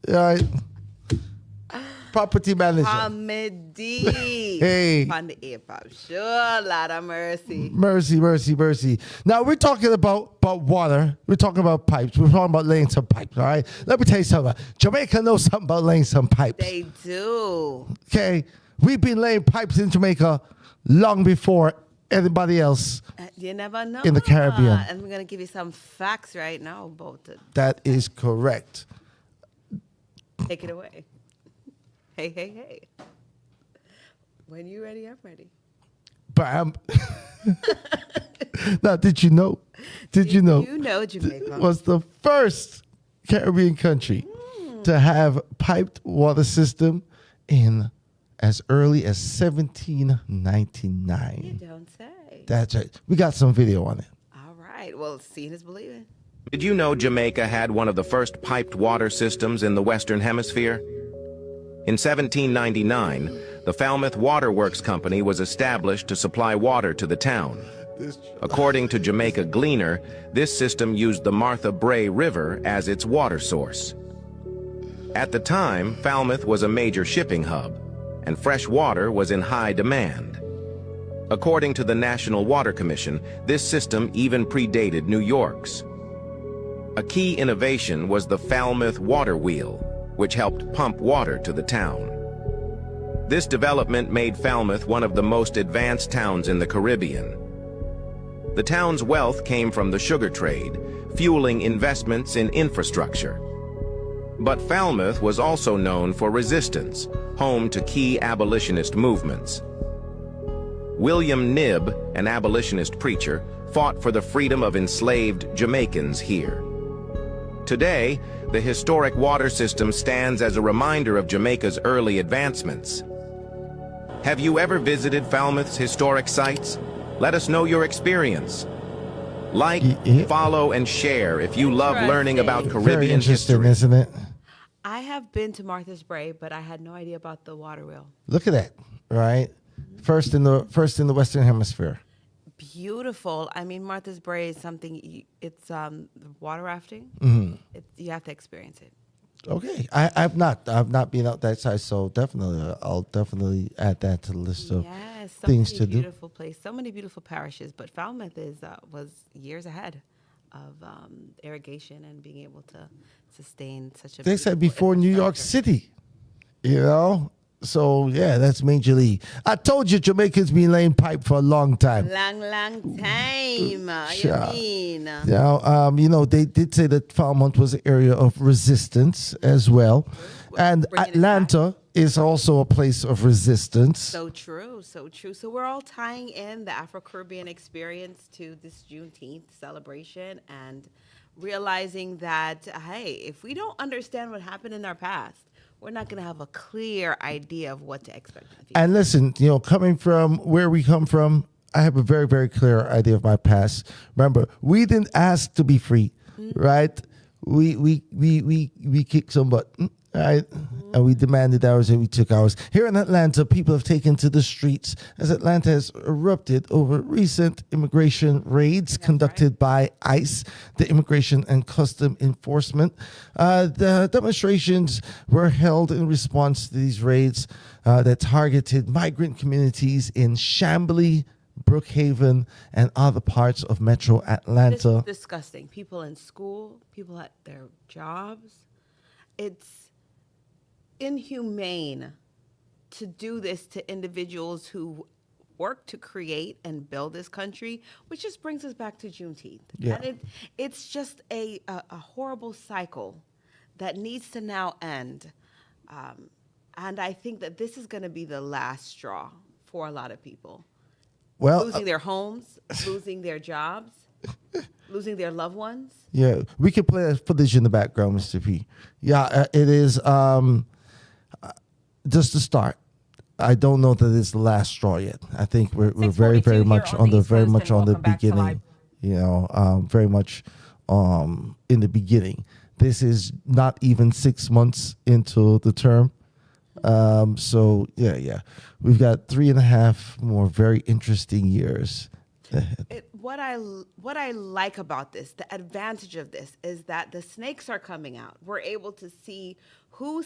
right? Property manager. Comedy. Hey. On the hip-hop. Sure, Lord of mercy. Mercy. Now, we're talking about water. We're talking about pipes. We're talking about laying some pipes, all right? Let me tell you something. Jamaica knows something about laying some pipes. They do. Okay? We've been laying pipes in Jamaica long before anybody else You never know. in the Caribbean. And we're going to give you some facts right now about it. That is correct. Take it away. Hey. When you ready, I'm ready. Bam. Now, did you know? You know Jamaica was the first Caribbean country to have piped water system in as early as 1799. You don't say. That's right. We got some video on it. All right. Well, seeing is believing. Did you know Jamaica had one of the first piped water systems in the Western Hemisphere? In 1799, the Falmouth Water Works Company was established to supply water to the town. According to Jamaica Gleaner, this system used the Martha Brae River as its water source. At the time, Falmouth was a major shipping hub, and fresh water was in high demand. According to the National Water Commission, this system even predated New York's. A key innovation was the Falmouth Water Wheel, which helped pump water to the town. This development made Falmouth one of the most advanced towns in the Caribbean. The town's wealth came from the sugar trade, fueling investments in infrastructure. But Falmouth was also known for resistance, home to key abolitionist movements. William Knibb, an abolitionist preacher, fought for the freedom of enslaved Jamaicans here. Today, the historic water system stands as a reminder of Jamaica's early advancements. Have you ever visited Falmouth's historic sites? Let us know your experience. Like, follow, and share if you love learning about Very Caribbean interesting, history. isn't it? I have been to Martha's Brae, but I had no idea about the water wheel. Look at that, right? First in the Western Hemisphere. Beautiful. I mean, Martha's Brae is something. It's water rafting. Mhm. You have to experience it. Okay, I've not been out that side, so definitely I'll definitely add that to the list of Yes, so things many to do. beautiful place, so many beautiful parishes. But Falmouth was years ahead of irrigation and being able to sustain such a. They said beautiful before New York infrastructure. City, you know, So yeah, that's Major League. I told you Jamaicans been laying pipe for a long time. Long time. Sure. You mean? Now, they did say that Falmouth was an area of resistance as well, and Atlanta is also a place of resistance. So true, so true. So we're all tying in the Afro-Caribbean experience to this Juneteenth celebration and realizing that, hey, if we don't understand what happened in our past, we're not going to have a clear idea of what to expect in the future. And listen, coming from where we come from, I have a very, very clear idea of my past. Remember, we didn't ask to be free, right? We kicked some butt, right? And we demanded ours and we took ours. Here in Atlanta, people have taken to the streets as Atlanta has erupted over recent immigration raids conducted by ICE, the Immigration and Custom Enforcement. The demonstrations were held in response to these raids that targeted migrant communities in Chamblee, Brookhaven, and other parts of Metro Atlanta. This is disgusting. People in school, people at their jobs. It's inhumane to do this to individuals who work to create and build this country, which just brings us back to Juneteenth. Yeah. And it's just a horrible cycle that needs to now end. And I think that this is going to be the last straw for a lot of people. Well, losing their homes, losing their jobs, losing their loved ones. Yeah, we can play that footage in the background, Mr. P. Yeah, it is just the start. I don't know that it's the last straw yet. I think we're very, very much on the beginning. Very much in the beginning. This is not even 6 months into the term. So yeah, we've got 3.5 more very interesting years ahead. What I like about this, the advantage of this, is that the snakes are coming out. We're able to see who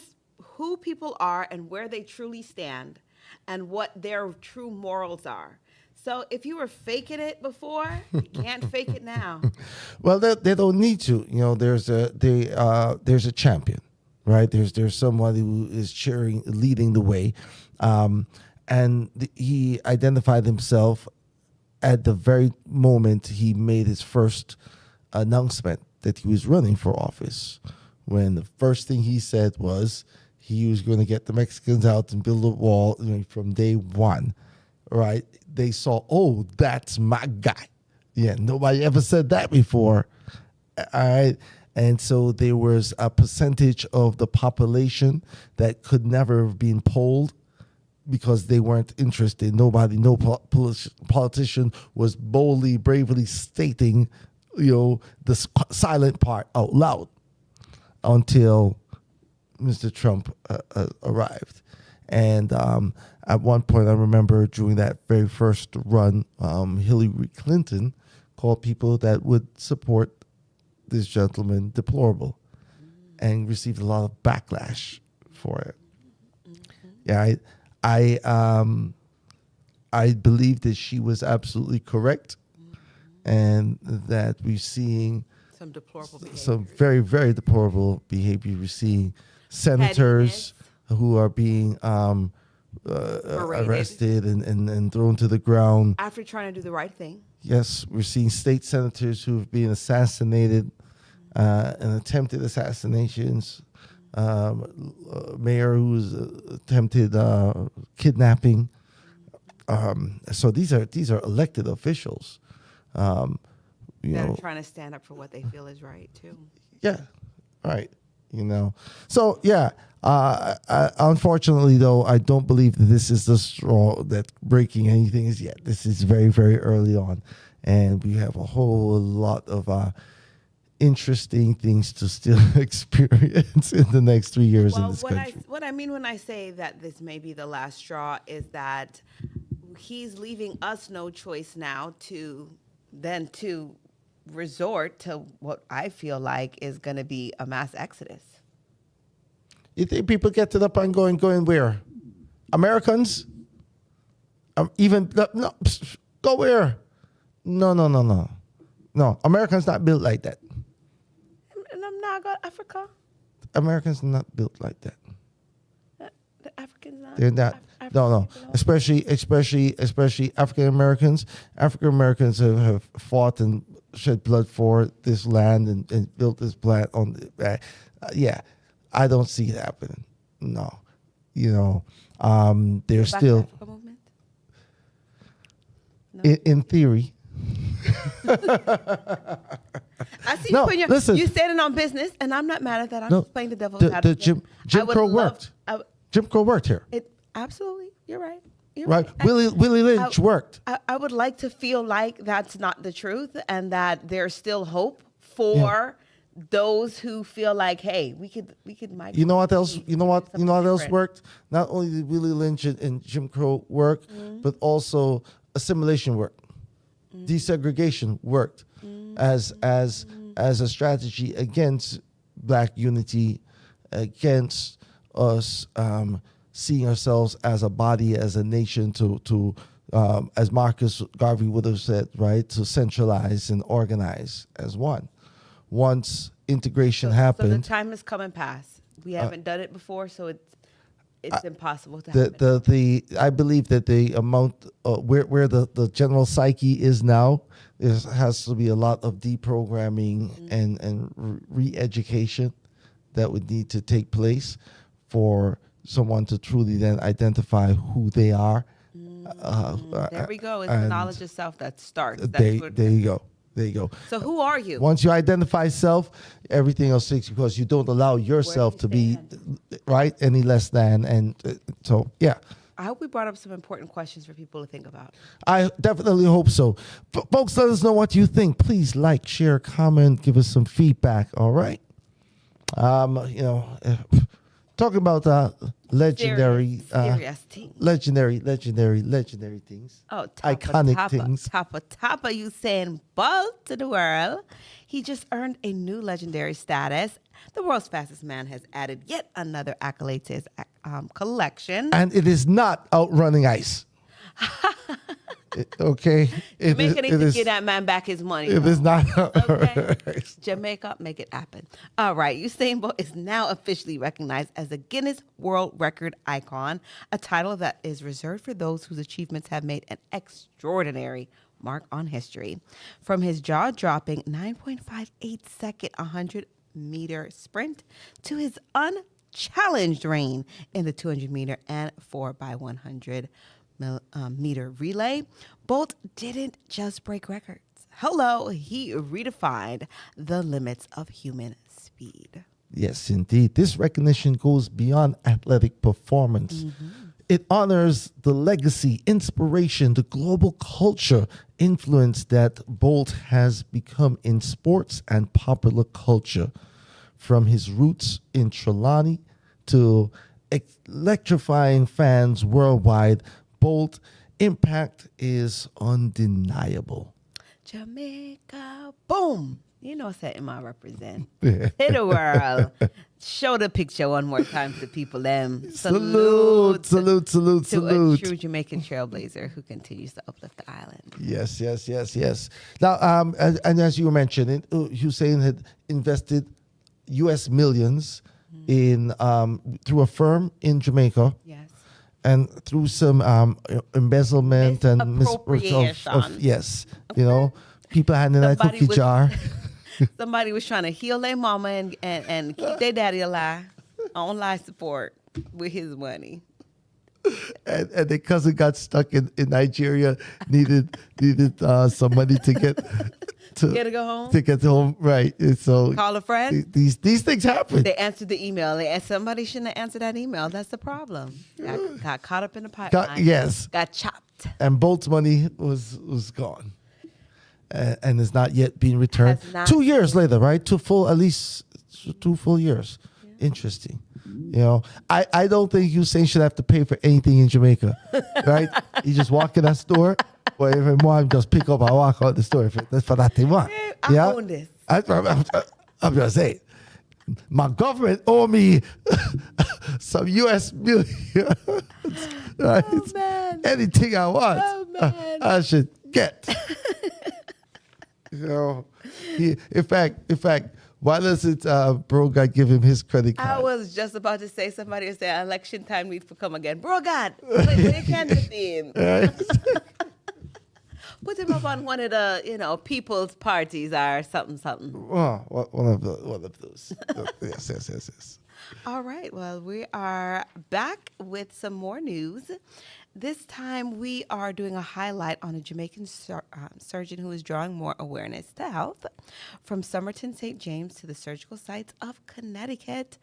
people are and where they truly stand, and what their true morals are. So if you were faking it before, you can't fake it now. Well, they don't need to. There's a champion. Right, there's somebody who is leading the way, and he identified himself at the very moment he made his first announcement that he was running for office. When the first thing he said was he was going to get the Mexicans out and build a wall from day one. Right, they saw, oh, that's my guy. Yeah, nobody ever said that before. All right. And so there was a percentage of the population that could never have been polled because they weren't interested. No politician was boldly, bravely stating, the silent part out loud until Mr. Trump arrived. And at one point, I remember during that very first run, Hillary Clinton called people that would support this gentleman deplorable and received a lot of backlash for it. Yeah, I believe that she was absolutely correct, and that we're seeing some deplorable behavior. Some very, very deplorable behavior. We're seeing senators who are being arrested and thrown to the ground after trying to do the right thing. Yes, we're seeing state senators who have been assassinated and attempted assassinations. Mayor who's attempted kidnapping. So these are elected officials. They're trying to stand up for what they feel is right too. Yeah, right. So yeah. Unfortunately, though, I don't believe that this is the straw that's breaking anything as yet. This is very, very early on, and we have a whole lot of interesting things to still experience in the next 3 years in this country. What I mean when I say that this may be the last straw is that he's leaving us no choice now than to resort to what I feel like is going to be a mass exodus. You think people get to the point going where? Americans? Go where? No. No, Americans not built like that. And I'm not going to Africa. Americans not built like that. The African Africans not? They're not. No. Especially African Americans. African Americans have fought and shed blood for this land and built this plant on the back. Yeah, I don't see it happening. No, they're Back still to Africa movement? in theory. I see you putting your, listen. you standing on business, and I'm not mad at that. I'm just playing the devil's The advocate. Jim Crow worked. Jim Crow worked here. Absolutely, you're right. You're Right. Willie Lynch worked. I would like to feel like that's not the truth, and that there's still hope for those who feel like, hey, we could migrate. You know what else? You know what else worked? Not only did Willie Lynch and Jim Crow work, but also assimilation worked. Desegregation worked as a strategy against Black unity, against us seeing ourselves as a body, as a nation, to as Marcus Garvey would have said, right, to centralize and organize as one. Once integration happened, So the time has come and passed. We haven't done it before, so it's impossible to happen. I believe that the amount where the general psyche is now, there has to be a lot of deprogramming and re-education that would need to take place for someone to truly then identify who they are. There we go. It's the knowledge of self that starts. There you go. There you go. So who are you? Once you identify self, everything else takes, because you don't allow yourself to be right any less than. And so, yeah. I hope we brought up some important questions for people to think about. I definitely hope so. Folks, let us know what you think. Please like, share, comment, give us some feedback. All right. Talking about legendary, legendary things. Oh, iconic things. Tapa, Usain Bolt to the world. He just earned a new legendary status. The world's fastest man has added yet another accolade to his collection. And it is not outrunning ice. Okay. Jamaica needs to give that man back his money. It is not. Okay. Jamaica, make it happen. All right. Usain Bolt is now officially recognized as a Guinness World Record icon, a title that is reserved for those whose achievements have made an extraordinary mark on history. From his jaw-dropping 9.58 second 100-meter sprint to his unchallenged reign in the 200-meter and 4x100 meter relay, Bolt didn't just break records. Hello, he redefined the limits of human speed. Yes, indeed. This recognition goes beyond athletic performance. It honors the legacy, inspiration, the global culture influence that Bolt has become in sports and popular culture. From his roots in Trelawney to electrifying fans worldwide, Bolt impact is undeniable. Jamaica, boom. You know something I represent. To the world. Show the picture one more time to the people. Salute. To a true Jamaican trailblazer who continues to uplift the island. Yes. Now, and as you mentioned, Hussein had invested U.S. millions in through a firm in Jamaica. Yes. And through some embezzlement and misappropriation. Yes, people handing that cookie jar. Somebody was trying to heal their mama and keep their daddy alive on life support with his money. And their cousin got stuck in Nigeria, needed some money to get to get home, right? And so call a friend. These things happen. They answered the email, and somebody shouldn't have answered that email. That's the problem. Got caught up in the pipeline. Got chopped. And Bolt's money was gone, and is not yet being returned. 2 years later, right? At least 2 full years. Yeah. Interesting. I don't think Usain should have to pay for anything in Jamaica, right? You just walk in that store. Well, if mom just pick up and walk out the store, that's for that thing, man. I own this. I'm just saying, my government owe me some U.S. millions. Right? Oh, man. Anything I want, I should get. In fact, Why doesn't Bro God give him his credit I card? was just about to say somebody would say election time needs to come again. Bro, God, where you can him? Put him up on one of the, people's parties or something. Oh, one of those. Yes. All right. Well, we are back with some more news. This time we are doing a highlight on a Jamaican surgeon who is drawing more awareness to health. From Somerton St. James to the surgical sites of Connecticut,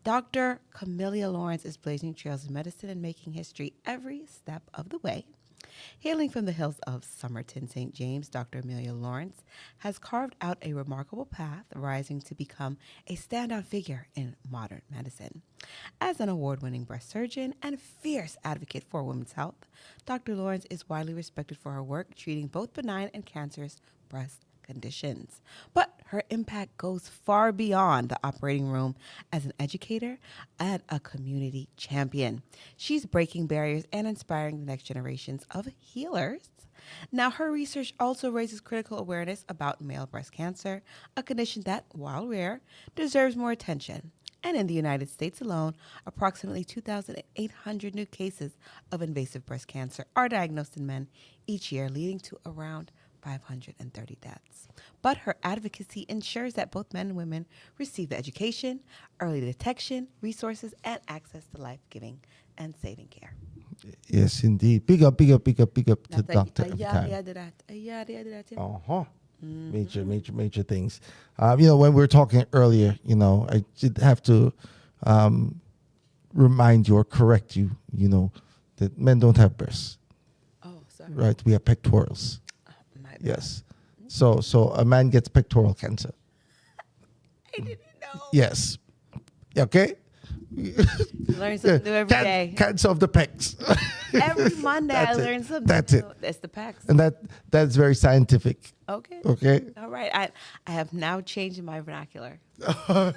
Dr. Camellia Lawrence is blazing trails in medicine and making history every step of the way. Hailing from the hills of Somerton St. James, Dr. Amelia Lawrence has carved out a remarkable path, rising to become a standout figure in modern medicine. As an award-winning breast surgeon and fierce advocate for women's health, Dr. Lawrence is widely respected for her work treating both benign and cancerous breast conditions. But her impact goes far beyond the operating room as an educator and a community champion. She's breaking barriers and inspiring the next generations of healers. Now, her research also raises critical awareness about male breast cancer, a condition that, while rare, deserves more attention. And in the United States alone, approximately 2,800 new cases of invasive breast cancer are diagnosed in men each year, leading to around 530 deaths. But her advocacy ensures that both men and women receive the education, early detection, resources, and access to life-giving and saving care. Yes, indeed. Big up to Dr. Uh-huh. Major things. When we were talking earlier, I did have to remind you or correct you, that men don't have breasts. Oh, sorry. Right? We have pectorals. Yes. So a man gets pectoral cancer. I didn't know. Yes. Okay? Learn something new every day. Cancer of the pecs. Every Monday I learn something That's new. it. That's the pecs. And that's very scientific. Okay. Okay? All right. I have now changed my vernacular. All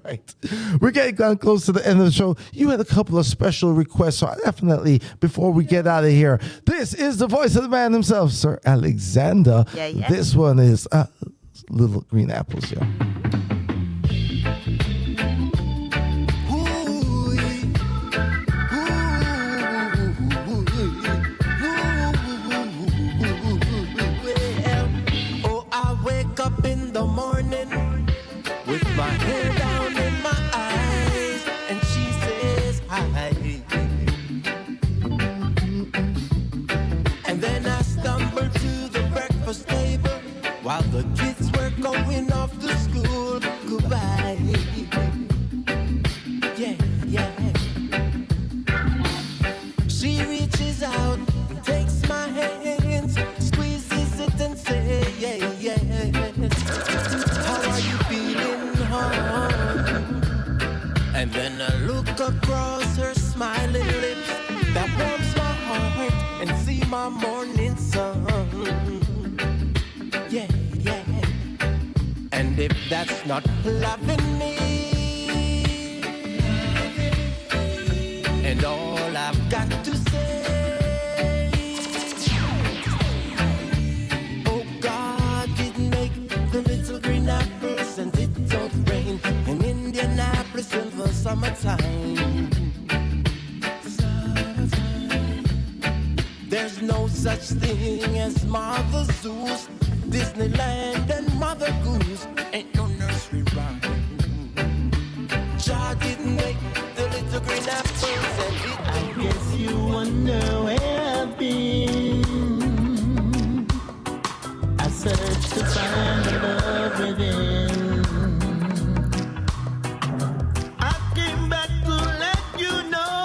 right. We're getting close to the end of the show. You had a couple of special requests, so definitely, before we get out of here, this is the voice of the man himself, Sir Alexander. Yeah. This one is Little Green Apples, yeah. Up in the morning with my hair down in my eyes, and she says hi. And then I stumbled to the breakfast table while the kids were going off to school. Goodbye. Yeah. She reaches out, takes my hands, squeezes it and says, yeah. How are you feeling, And then I look across her smiling lips that warms my heart and see my morning sun. Yeah. And if that's not loving me, and all I've got to say, the little green apples and it don't rain in Indianapolis in the summertime. There's no such thing as Mother Zeus, Disneyland and Mother Goose. Ain't no nursery rhyme. Jah didn't make the little green apples and it don't rain. I guess you wonder where I've been. Search to find the love within. I came back to let you know.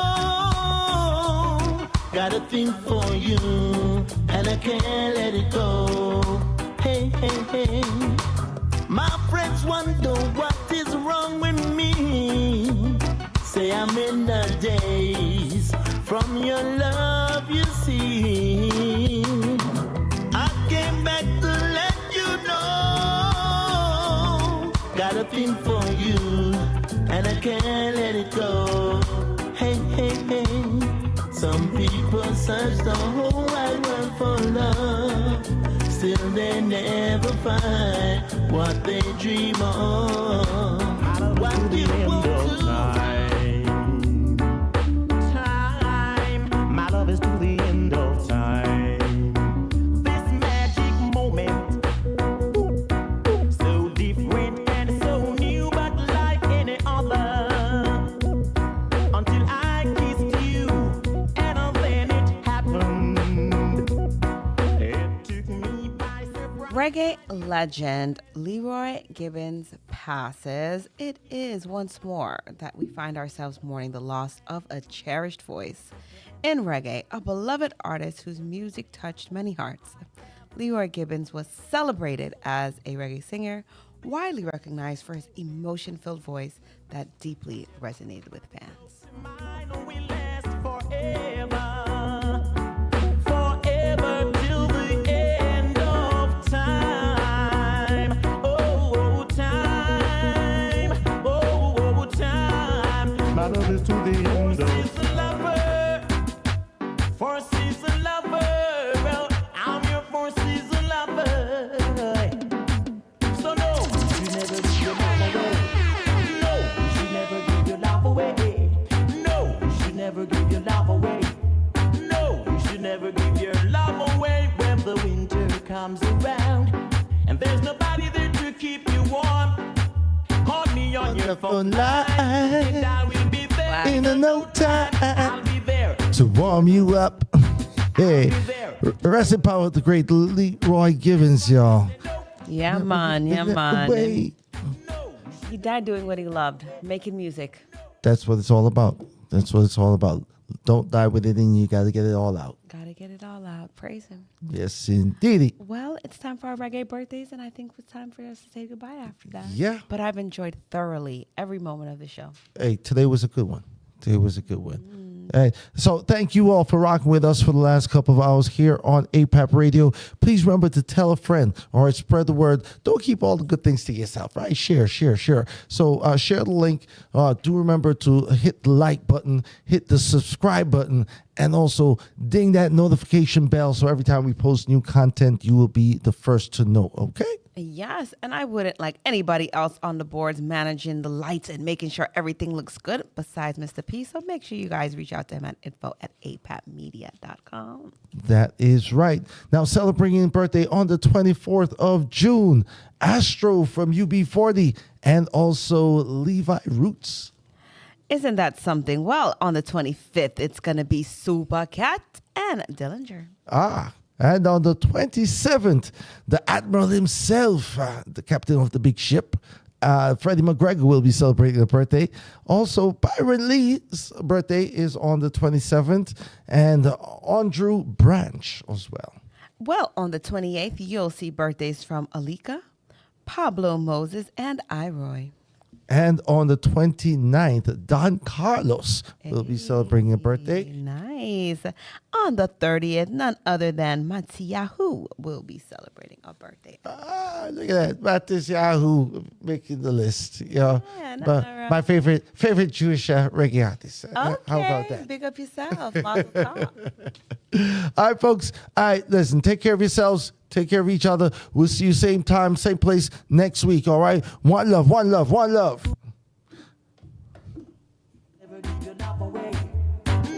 Got a thing for you, and I can't let it go. Hey. My friends wonder what is wrong with me. Say I'm in the daze from your love, you see. I came back to let you know. Got a thing for you, and I can't let it go. Hey. Some people search the whole wide world for love. still they never find what they dream of. What you want to Time, my love is to the end of time. This magic moment, so different and so new, but like any other. Until I kissed you, and then it happened. It took me by surprise. Reggae legend Leroy Gibbons passes. It is once more that we find ourselves mourning the loss of a cherished voice in reggae, a beloved artist whose music touched many hearts. Leroy Gibbons was celebrated as a reggae singer, widely recognized for his emotion-filled voice that deeply resonated with fans. Forever till the end of time. Oh, time. Oh, time. My love is to the end of for season lover. Well, I'm your for season lover. So no, you never give your love away. No, you never give your love away. No, you should never give your love away. No, you should never give your love away when the winter comes around and there's nobody there to keep you warm. Call me on your phone line and I will be there. In no time I'll be there. to warm you up. Hey, rest in power, the great Leroy Gibbons, y'all. Yeah, man. Yeah, man. Wait. He died doing what he loved, making music. That's what it's all about. That's what it's all about. Don't die with it in you. You got to get it all out. Gotta get it all out. Praise him. Yes, indeedy. Well, it's time for our reggae birthdays, and I think it's time for us to say goodbye after that. Yeah. But I've enjoyed thoroughly every moment of the show. Hey, today was a good one. Today was a good one. Hey, so thank you all for rocking with us for the last couple of hours here on APAP Radio. Please remember to tell a friend or spread the word. Don't keep all the good things to yourself, right? Share. So share the link. Do remember to hit the like button, hit the subscribe button, and also ding that notification bell so every time we post new content, you will be the first to know, okay? Yes, and I wouldn't like anybody else on the boards managing the lights and making sure everything looks good besides Mr. P. So make sure you guys reach out to him at info@apapmedia.com. That is right. Now celebrating birthday on the 24th of June, Astro from UB40 and also Levi Roots. Isn't that something? Well, on the 25th, it's going to be Super Cat and Dillinger. And on the 27th, the Admiral himself, the captain of the big ship, Freddie McGregor will be celebrating a birthday. Also, Byron Lee's birthday is on the 27th, and Andrew Branch as well. Well, on the 28th, you'll see birthdays from Alika, Pablo Moses, and Iroy. And on the 29th, Don Carlos will be celebrating a birthday. Nice. On the 30th, none other than Matiyahu will be celebrating a birthday. Look at that. Matiyahu making the list. Yeah, but right. my favorite Jewish reggae artist. Okay, How about that? big up yourself. Mazel tov. All right, folks. All right, listen, take care of yourselves. Take care of each other. We'll see you same time, same place next week, all right? One love, one love, one love. Never give your love away.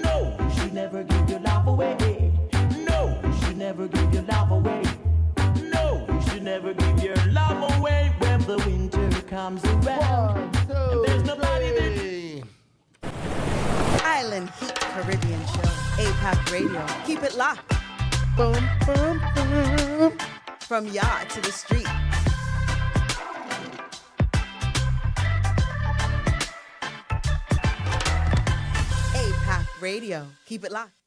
No, you should never give your love away. No, you should never give your love away. No, you should never give your love away when the winter comes around. And there's nobody there. Island Heat Caribbean Show. APAP Radio. Keep it locked. Boom, boom, boom. From yard to the street. APAP Radio. Keep it locked.